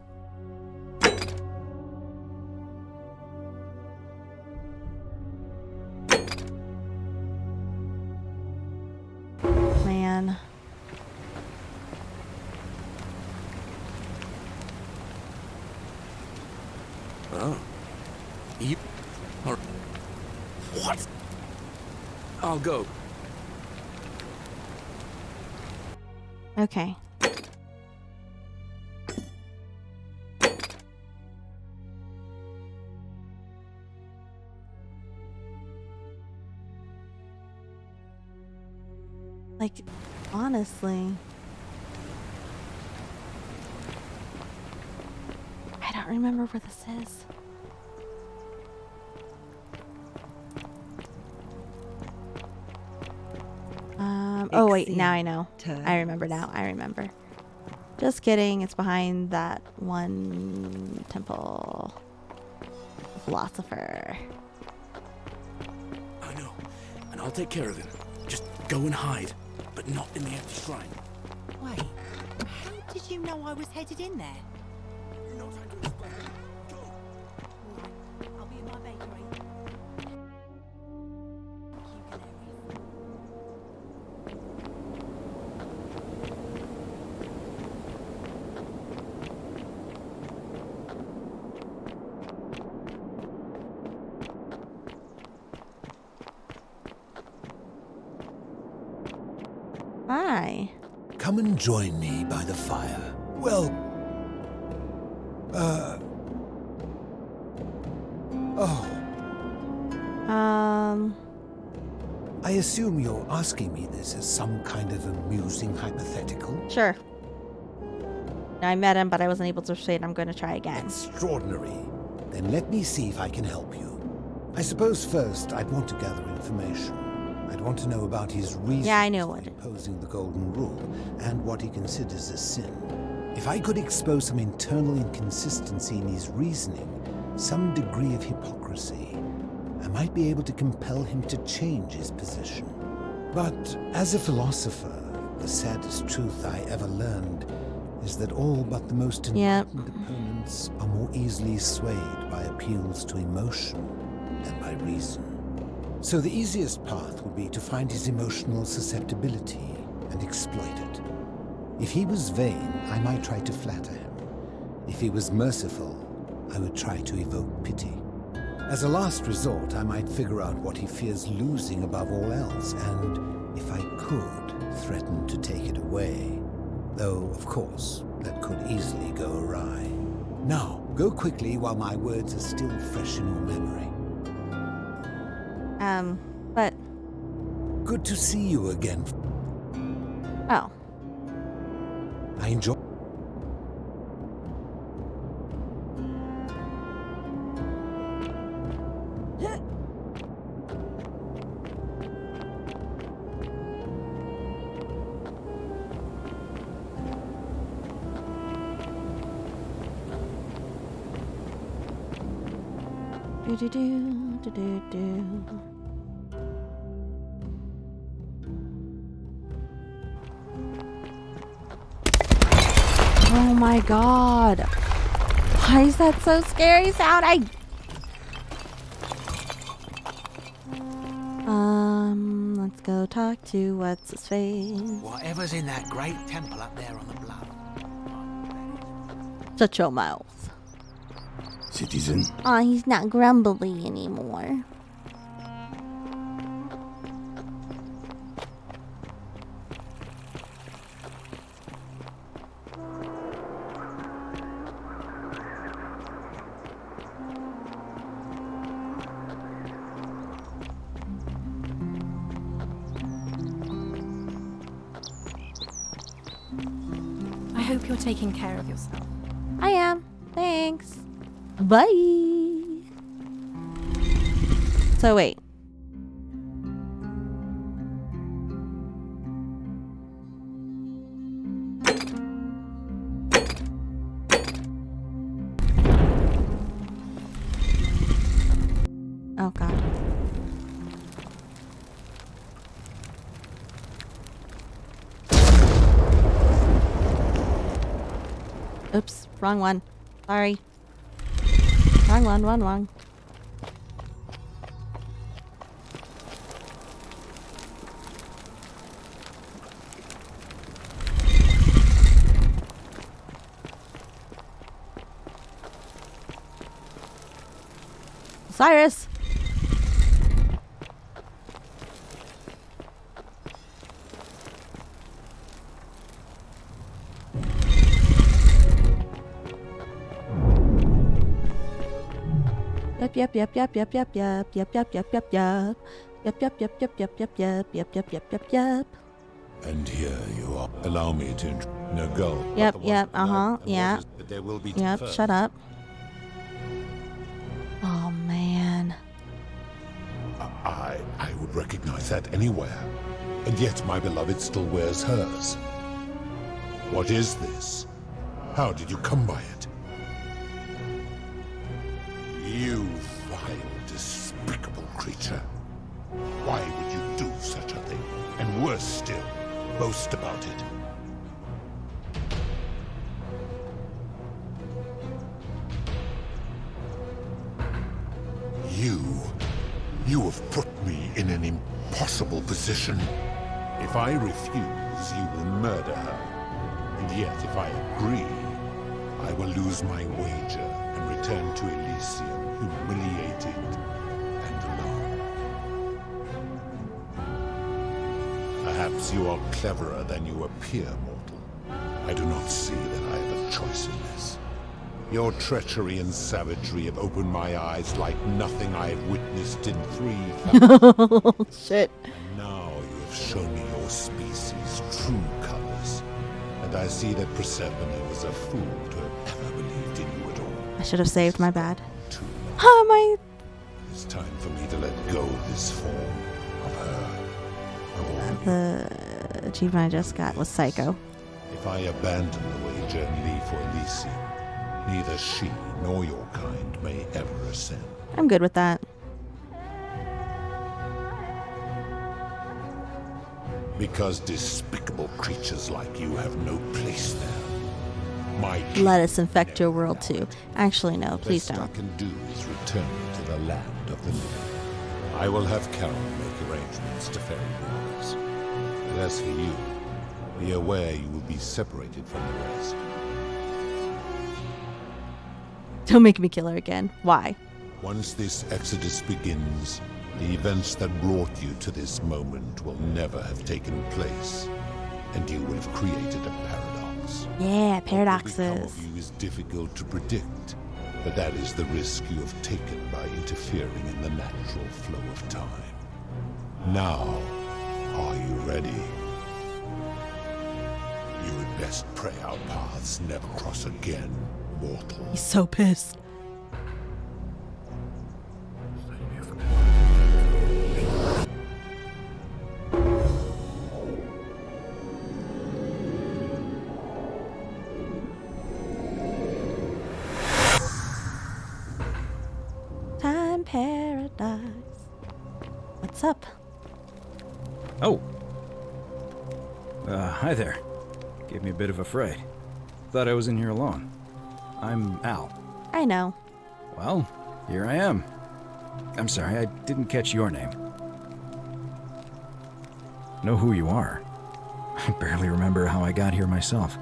S1: Man.
S2: Oh. You... Or... What? I'll go.
S1: Okay. Like, honestly, I don't remember where this is. Oh wait, now I know. I remember now. I remember. Just kidding. It's behind that one temple. Philosopher.
S2: I know. And I'll take care of him. Just go and hide, but not in the empty shrine.
S14: Wait, how did you know I was headed in there?
S2: Not
S1: Hi.
S7: Come and join me by the fire. Well, I assume you're asking me this as some kind of amusing hypothetical?
S1: Sure. I met him, but I wasn't able to persuade him. I'm going to try again.
S7: Extraordinary. Then let me see if I can help you. I suppose first I'd want to gather information. I'd want to know about his reasons for imposing the Golden Rule and what he considers a sin. If I could expose some internal inconsistency in his reasoning, some degree of hypocrisy, I might be able to compel him to change his position. But as a philosopher, the saddest truth I ever learned is that all but the most enlightened opponents are more easily swayed by appeals to emotion than by reason. So the easiest path would be to find his emotional susceptibility and exploit it. If he was vain, I might try to flatter him. If he was merciful, I would try to evoke pity. As a last resort, I might figure out what he fears losing above all else, and if I could, threaten to take it away. Though, of course, that could easily go awry. Now, go quickly while my words are still fresh in your memory.
S1: But...
S7: Good to see you again.
S1: Oh.
S7: I enjoy...
S1: Oh my god. Why is that so scary sounding? Let's go talk to what's his face.
S15: Whatever's in that great temple up there on the bluff.
S1: Shut your mouth.
S4: Citizen.
S1: Aw, he's not grumbly anymore.
S6: I hope you're taking care of yourself.
S1: I am. Thanks. Bye. So wait. Oh god. Oops, wrong one. Sorry. Wrong. Cyrus! Yep.
S18: And here you are. Allow me to no go.
S1: Yep, yeah.
S18: There will be
S1: Yep, shut up. Oh man.
S18: I would recognize that anywhere. And yet my beloved still wears hers. What is this? How did you come by it? You vile, despicable creature. Why would you do such a thing? And worse still, boast about it. You have put me in an impossible position. If I refuse, you will murder her. And yet, if I agree, I will lose my wager and return to Elysium humiliated and alone. A Perhaps you are cleverer than you appear, mortal. I do not see that I have a choice in this. Your treachery and savagery have opened my eyes like nothing I have witnessed in 3,000.
S1: Shit.
S18: And now you have shown me your species' true colors. And I see that Persephone was a fool to have ever believed in you at all.
S1: I should have saved, my bad. Oh, my...
S18: It's time for me to let go of this form of her.
S1: The achievement I just got was Psycho.
S18: If I abandon the wager and leave for Elysium, neither she nor your kind may ever ascend.
S1: I'm good with that.
S18: Because despicable creatures like you have no place there. My
S1: Let us infect your world too. Actually, no, please
S18: best
S1: don't.
S18: I can do is return you to the land of the living. I will have Carol make arrangements to ferry waters. But as for you, be aware you will be separated from the rest.
S1: Don't make me kill her again. Why?
S18: Once this exodus begins, the events that brought you to this moment will never have taken place, and you will have created a paradox.
S1: Yeah,
S18: What will
S1: paradoxes.
S18: become of you is difficult to predict, but that is the risk you have taken by interfering in the natural flow of time. Now, are you ready? You had best pray our paths never cross again, mortal.
S1: He's so pissed. Time paradise. What's up?
S20: Oh. Hi there. Gave me a bit of a fright. Thought I was in here alone. I'm Al.
S1: I know.
S20: Well, here I am. I'm sorry, I didn't catch your name. Know who you are. I barely remember how I got here myself.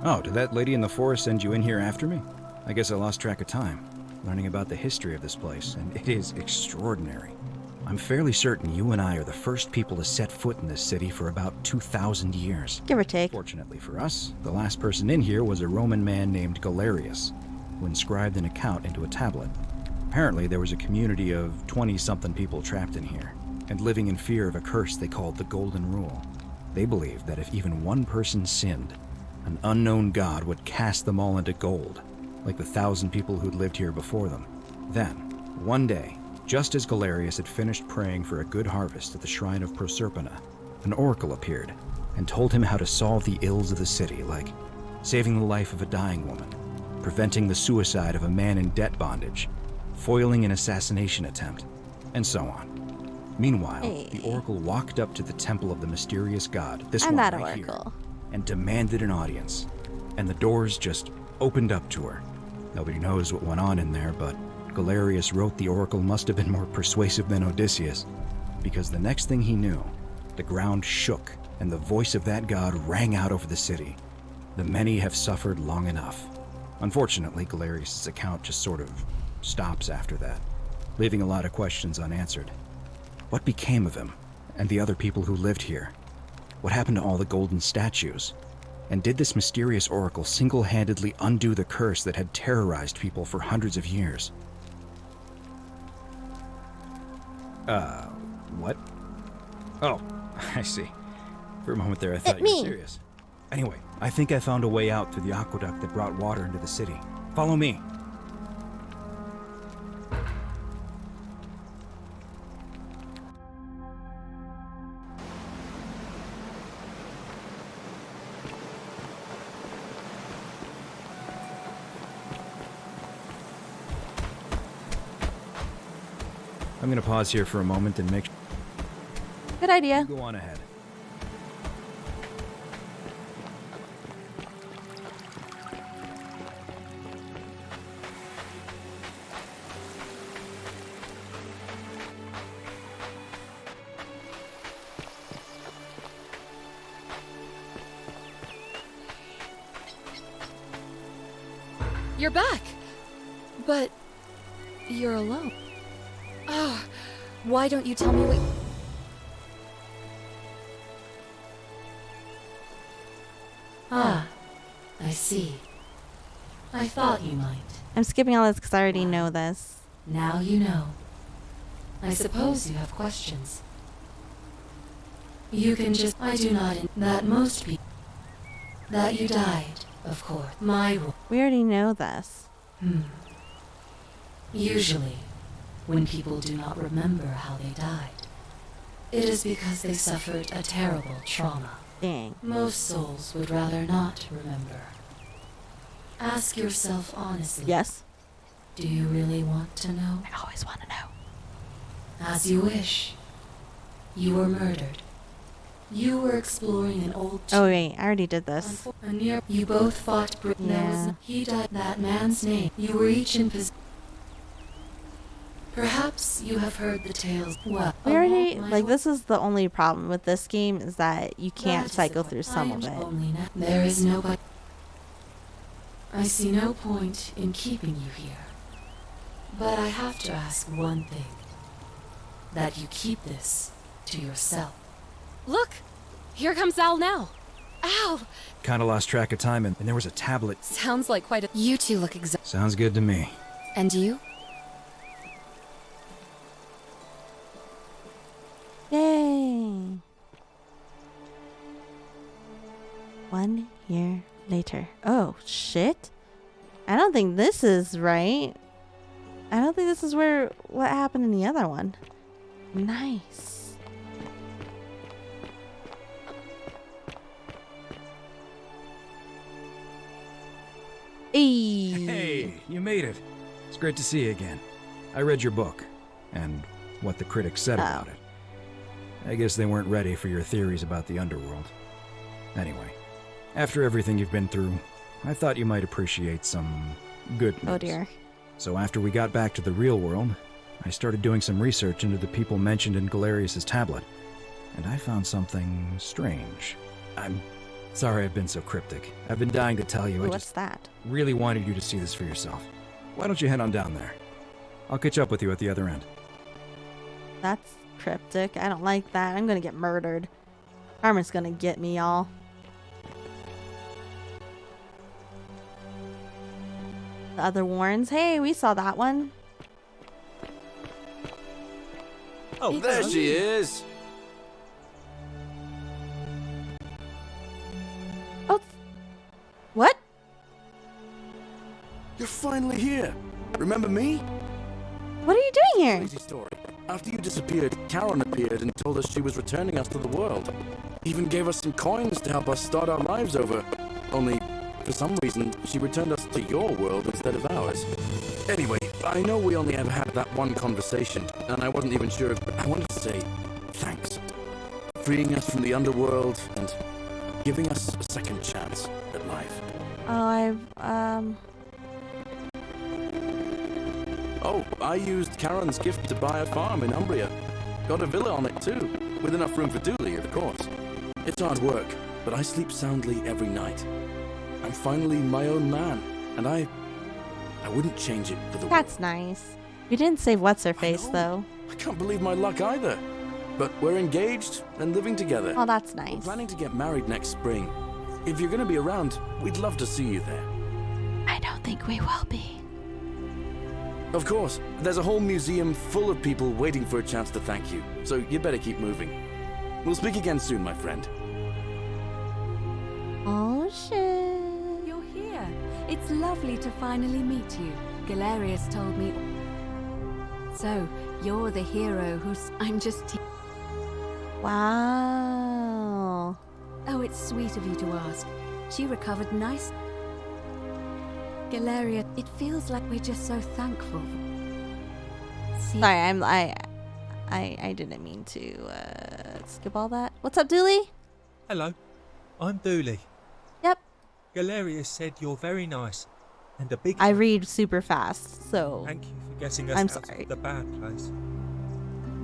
S20: Oh, did that lady in the forest send you in here after me? I guess I lost track of time, learning about the history of this place, and it is extraordinary. I'm fairly certain you and I are the first people to set foot in this city for about 2,000 years.
S1: Give or take.
S20: Fortunately for us, the last person in here was a Roman man named Galerius, who inscribed an account into a tablet. Apparently, there was a community of 20-something people trapped in here, and living in fear of a curse they called the Golden Rule. They believed that if even one person sinned, an unknown god would cast them all into gold, like the 1,000 people who'd lived here before them. Then, one day, just as Galerius had finished praying for a good harvest at the shrine of Proserpina, an oracle appeared and told him how to solve the ills of the city, like saving the life of a dying woman, preventing the suicide of a man in debt bondage, foiling an assassination attempt, and so on. Meanwhile, the oracle walked up to the temple of the mysterious god, this
S1: I'm
S20: one
S1: that
S20: right
S1: oracle.
S20: here, and demanded an audience, and the doors just opened up to her. Nobody knows what went on in there, but Galerius wrote the oracle must have been more persuasive than Odysseus, because the next thing he knew, the ground shook and the voice of that god rang out over the city. The many have suffered long enough. Unfortunately, Galerius' account just sort of stops after that, leaving a lot of questions unanswered. What became of him and the other people who lived here? What happened to all the golden statues? And did this mysterious oracle single-handedly undo the curse that had terrorized people for hundreds of years? What? Oh, I see. For a moment there I thought you were serious. Anyway, I think I found a way out through the aqueduct that brought water into the city. Follow me. I'm gonna pause here for a moment and make
S1: Good idea.
S20: You go on ahead.
S21: You're back! But you're alone. Ah, why don't you tell me what...
S3: Ah, I see. I thought you might.
S1: I'm skipping all this because I already know this.
S3: Now you know. I suppose you have questions. You can just... I do not... That most people... That you died, of course. My...
S1: We already know this.
S3: Usually, when people do not remember how they died, it is because they suffered a terrible trauma.
S1: Dang.
S3: Most souls would rather not remember. Ask yourself honestly.
S1: Yes.
S3: Do you really want to know?
S1: I always want to know.
S3: As you wish. You were murdered. You were exploring an old...
S1: Oh wait, I already did this.
S3: You both fought Britain.
S1: Yeah.
S3: He died. That man's name. You were each in possession. Perhaps you have heard the tales. Well,
S1: We already, like, this is the only problem with this game is that you can't cycle through some of it.
S3: There is nobody. I see no point in keeping you here. But I have to ask one thing. That you keep this to yourself.
S21: Look! Here comes Al now. Ow!
S20: Kinda lost track of time, and there was a tablet.
S21: Sounds like quite a... You two look
S20: Sounds good to me.
S21: And you?
S1: Yay! 1 year later. Oh, shit. I don't think this is right. I don't think this is what happened in the other one. Nice.
S20: Hey, you made it. It's great to see you again. I read your book, and what the critics said about it. I guess they weren't ready for your theories about the underworld. Anyway, after everything you've been through, I thought you might appreciate some good news.
S1: Oh dear.
S20: So after we got back to the real world, I started doing some research into the people mentioned in Galerius' tablet, and I found something strange. I'm sorry I've been so cryptic. I've been dying to tell you.
S1: Ooh, what's that?
S20: Really wanted you to see this for yourself. Why don't you head on down there? I'll catch up with you at the other end.
S1: That's cryptic. I don't like that. I'm gonna get murdered. Karma's gonna get me, y'all. The other Warrens. Hey, we saw that one.
S2: Oh, there she is.
S1: Oh. What?
S2: You're finally here. Remember me?
S1: What are you doing here?
S2: Crazy story. After you disappeared, Charon appeared and told us she was returning us to the world. Even gave us some coins to help us start our lives over. Only, for some reason, she returned us to your world instead of ours. Anyway, I know we only ever had that one conversation, and I wasn't even sure if... I wanted to say thanks. Freeing us from the underworld and giving us a second chance at life.
S1: Oh,
S2: Oh, I used Charon's gift to buy a farm in Umbria. Got a villa on it too, with enough room for Dooley, of course. It's hard work, but I sleep soundly every night. I'm finally my own man, and I wouldn't change it for the world.
S1: That's nice. We didn't save what's-her-face, though.
S2: I can't believe my luck either. But we're engaged and living together.
S1: Oh, that's nice.
S2: We're planning to get married next spring. If you're going to be around, we'd love to see you there.
S1: I don't think we will be.
S2: Of course, there's a whole museum full of people waiting for a chance to thank you, so you better keep moving. We'll speak again soon, my friend.
S1: Oh, shit.
S10: You're here. It's lovely to finally meet you. Galerius told me. So, you're the hero who's... I'm just...
S1: Wow.
S10: Oh, it's sweet of you to ask. She recovered nice. Galeria, it feels like we're just so thankful. See?
S1: Sorry, I didn't mean to skip all that. What's up, Dooley?
S13: Hello, I'm Dooley.
S1: Yep.
S13: Galerius said you're very nice, and a big...
S1: I read super fast, so...
S13: Thank you for getting us out of the bad place.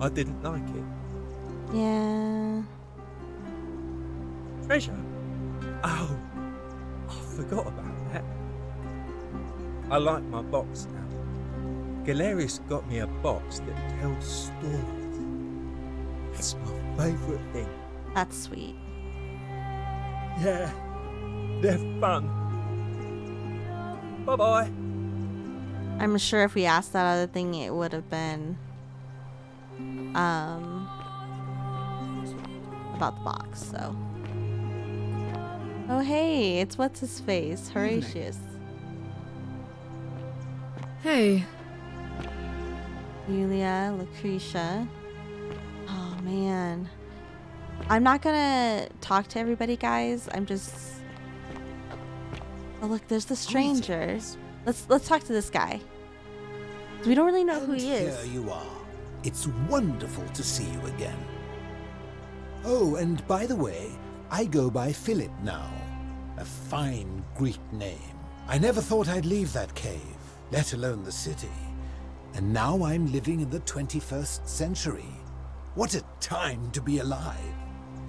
S13: I didn't like it.
S1: Yeah...
S13: Treasure? Oh, I forgot about that. I like my box now. Galerius got me a box that tells stories. It's my favourite thing.
S1: That's sweet.
S13: Yeah, They're fun. Bye-bye.
S1: I'm sure if we asked that other thing, it would have been about the box. So, oh hey, it's what's his face, Horatius.
S21: Hey.
S1: Julia, Lucretia. Oh man, I'm not gonna talk to everybody, guys. I'm just. Oh look, there's the stranger. Let's talk to this guy. We don't really know who he is.
S7: Here you are. It's wonderful to see you again. Oh, and by the way, I go by Philip now. A fine Greek name. I never thought I'd leave that cave, let alone the city. And now I'm living in the 21st century. What a time to be alive.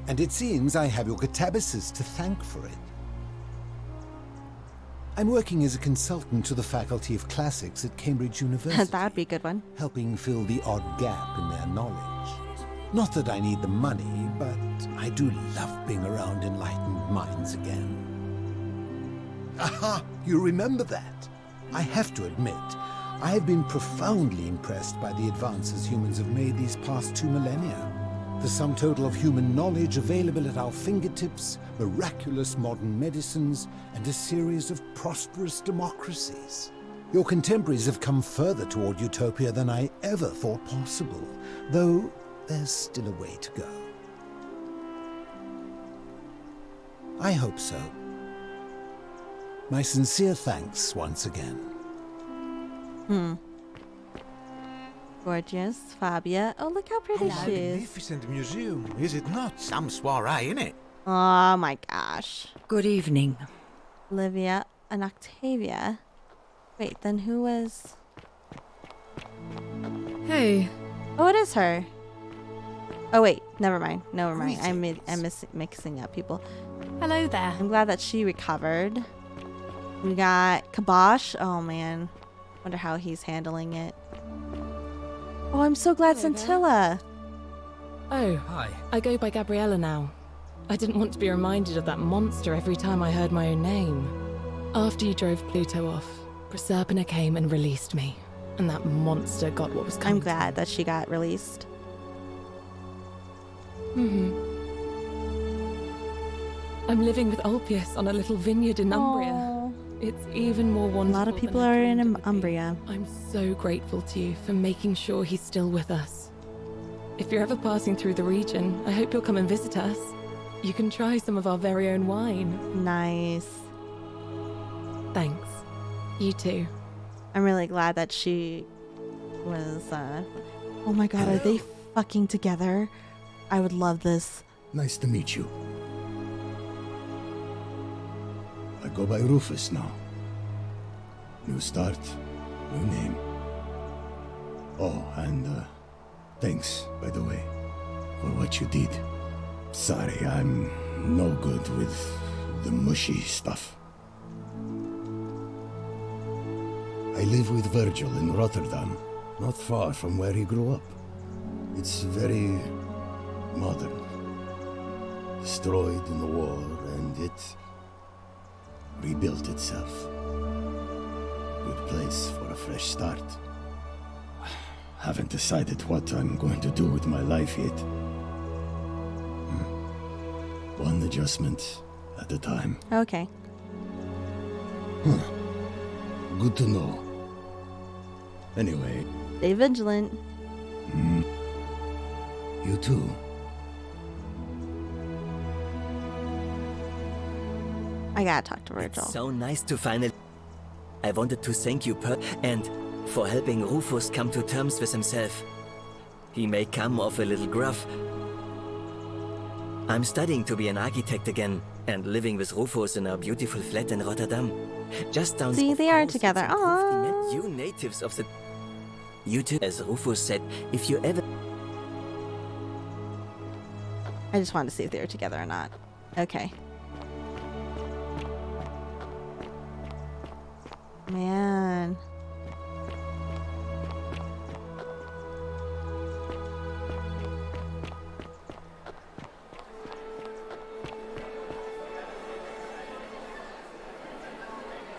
S7: And it seems I have your catabasis to thank for it. I'm working as a consultant to the Faculty of Classics at Cambridge University.
S1: That'd be a good one.
S7: Helping fill the odd gap in their knowledge. Not that I need the money, but I do love being around enlightened minds again. Aha! You remember that? I have to admit, I have been profoundly impressed by the advances humans have made these past 2 millennia. The sum total of human knowledge available at our fingertips, miraculous modern medicines, and a series of prosperous democracies. Your contemporaries have come further toward utopia than I ever thought possible, though there's still a way to go. I hope so. My sincere thanks once again.
S1: Gorgeous, Fabia. Oh, look how pretty she is.
S15: Magnificent museum, is it not? Some soiree, innit?
S1: Oh my gosh.
S16: Good evening.
S1: Olivia and Octavia. Wait, then who was...
S21: Hey.
S1: Oh, it is her. Oh wait, never mind. I'm mixing up people.
S21: Hello there.
S1: I'm glad that she recovered. We got Kabosh. Oh man. Wonder how he's handling it. Oh, I'm so glad Scintilla.
S21: Oh,
S5: Hi.
S21: I go by Gabriella now. I didn't want to be reminded of that monster every time I heard my own name. After you drove Pluto off, Proserpina came and released me. And that monster got what was coming.
S1: I'm glad that she got released.
S21: I'm living with Ulpius on a little vineyard in Umbria.
S1: Aww.
S21: It's even more wonderful.
S1: A lot of people are in Umbria.
S21: I'm so grateful to you for making sure he's still with us. If you're ever passing through the region, I hope you'll come and visit us. You can try some of our very own wine.
S1: Nice.
S21: Thanks. You too.
S1: I'm really glad that she was, oh my god, are they fucking together? I would love this.
S4: Nice to meet you. I go by Rufus now. New start, new name. Oh, and thanks, by the way, for what you did. Sorry, I'm no good with the mushy stuff. I live with Virgil in Rotterdam, not far from where he grew up. It's very modern. Destroyed in the war, and it rebuilt itself. Good place for a fresh start. Haven't decided what I'm going to do with my life yet. One adjustment at a time.
S1: Okay.
S4: Good to know. Anyway.
S1: Stay vigilant.
S4: You too.
S1: I gotta talk to Virgil.
S12: It's so nice to finally... I wanted to thank you and for helping Rufus come to terms with himself. He may come off a little gruff. I'm studying to be an architect again and living with Rufus in our beautiful flat in Rotterdam. Just down...
S1: See, they are together. Aww.
S12: You natives of the... You too, as Rufus said, if you ever...
S1: I just wanted to see if they were together or not. Okay. Man.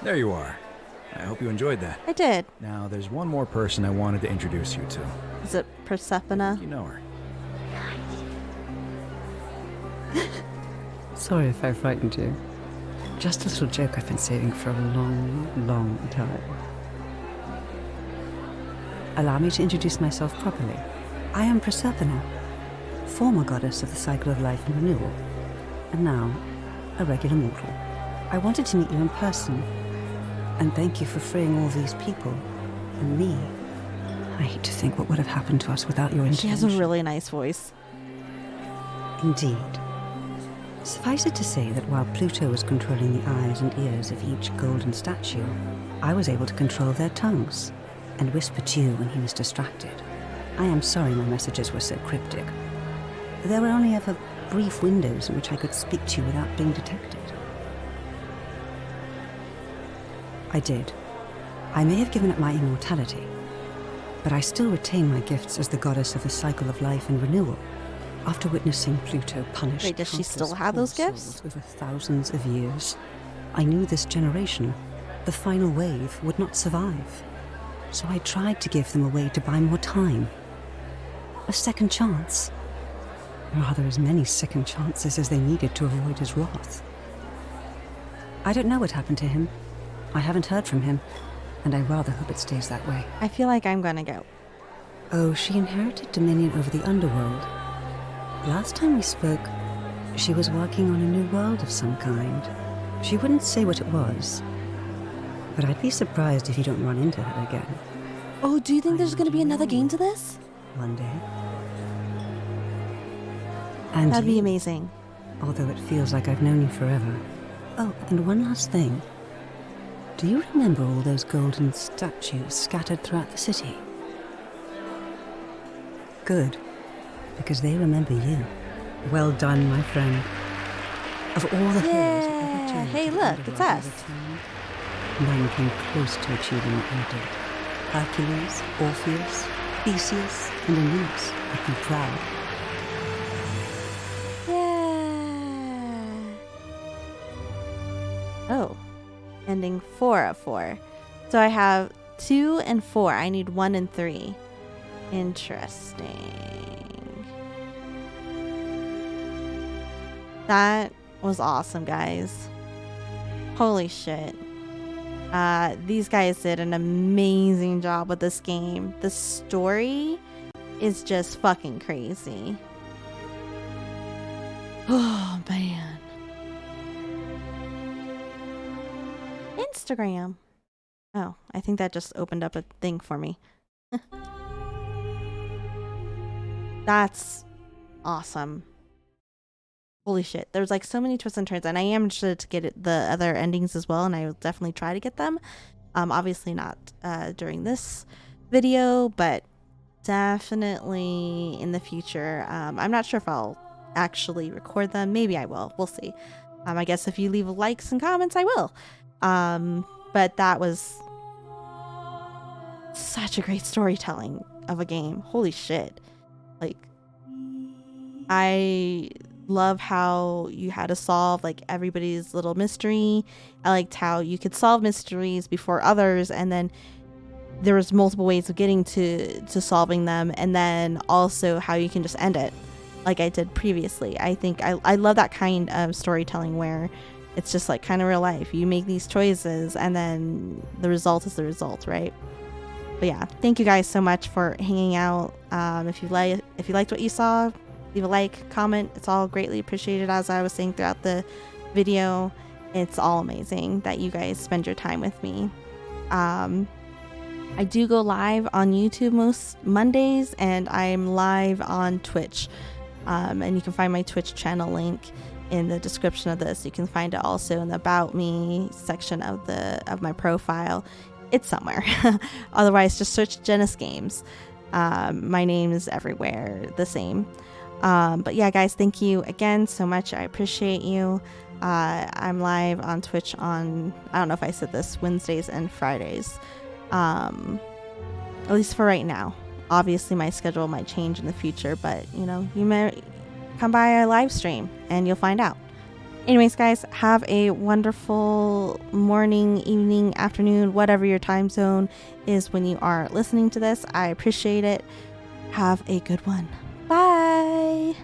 S20: There you are. I hope you enjoyed that.
S1: I did.
S20: Now, there's one more person I wanted to introduce you to.
S1: Is it Persephone?
S20: You know her.
S8: Sorry if I frightened you. Just a little joke I've been saving for a long, long time. Allow me to introduce myself properly. I am Persephone, former goddess of the cycle of life and renewal, and now a regular mortal. I wanted to meet you in person, and thank you for freeing all these people, and me. I hate to think what would have happened to us without your intervention.
S1: She has a really nice voice.
S8: Indeed. Suffice it to say that while Pluto was controlling the eyes and ears of each golden statue, I was able to control their tongues and whisper to you when he was distracted. I am sorry my messages were so cryptic. There were only ever brief windows in which I could speak to you without being detected. I did. I may have given up my immortality, but I still retain my gifts as the goddess of the cycle of life and renewal. After witnessing Pluto punish
S1: Wait, does she still have those gifts?
S8: Over thousands of years, I knew this generation, the final wave, would not survive. So I tried to give them a way to buy more time. A second chance. Rather, as many second chances as they needed to avoid his wrath. I don't know what happened to him. I haven't heard from him, and I rather hope it stays that way.
S1: I feel like I'm gonna go.
S8: Oh, she inherited dominion over the underworld. Last time we spoke, she was working on a new world of some kind. She wouldn't say what it was, but I'd be surprised if you don't run into her again.
S1: Oh, do you think there's gonna be another game to this?
S8: One day. And
S1: that'd be amazing.
S8: Although it feels like I've known you forever. Oh, and one last thing. Do you remember all those golden statues scattered throughout the city? Good, because they remember you. Well done, my friend. Of all the heroes who ever turned
S1: Hey,
S8: to
S1: look,
S8: the
S1: it's
S8: underworld
S1: us.
S8: of time, none came close to achieving what you did. Hercules, Orpheus, Theseus, and Aeneas would be proud.
S1: Oh, ending 4 of 4. So I have 2 and 4. I need 1 and 3. Interesting. That was awesome, guys. Holy shit. These guys did an amazing job with this game. The story is just fucking crazy. Oh, man. Instagram. Oh, I think that just opened up a thing for me. That's awesome. Holy shit. There's like so many twists and turns, and I am interested to get the other endings as well, and I will definitely try to get them. Obviously not during this video, but definitely in the future. I'm not sure if I'll actually record them. Maybe I will. We'll see. I guess if you leave likes and comments, I will. But that was such a great storytelling of a game. Holy shit. Like, I love how you had to solve like everybody's little mystery. I liked how you could solve mysteries before others, and then there was multiple ways of getting to solving them, and then also how you can just end it like I did previously. I think I love that kind of storytelling where it's just like kind of real life. You make these choices and then the result is the result, right? But yeah, thank you guys so much for hanging out. If you liked what you saw, leave a like, comment. It's all greatly appreciated. As I was saying throughout the video, it's all amazing that you guys spend your time with me. I do go live on YouTube most Mondays, and I'm live on Twitch. And you can find my Twitch channel link in the description of this. You can find it also in the About Me section of my profile. It's somewhere. Otherwise, just search Genis Games. My name is everywhere the same. But yeah, guys, thank you again so much. I appreciate you. I'm live on Twitch on, I don't know if I said this, Wednesdays and Fridays. At least for right now. Obviously, my schedule might change in the future, but you know, you may come by a live stream and you'll find out. Anyways, guys, have a wonderful morning, evening, afternoon, whatever your time zone is when you are listening to this. I appreciate it. Have a good one. Bye.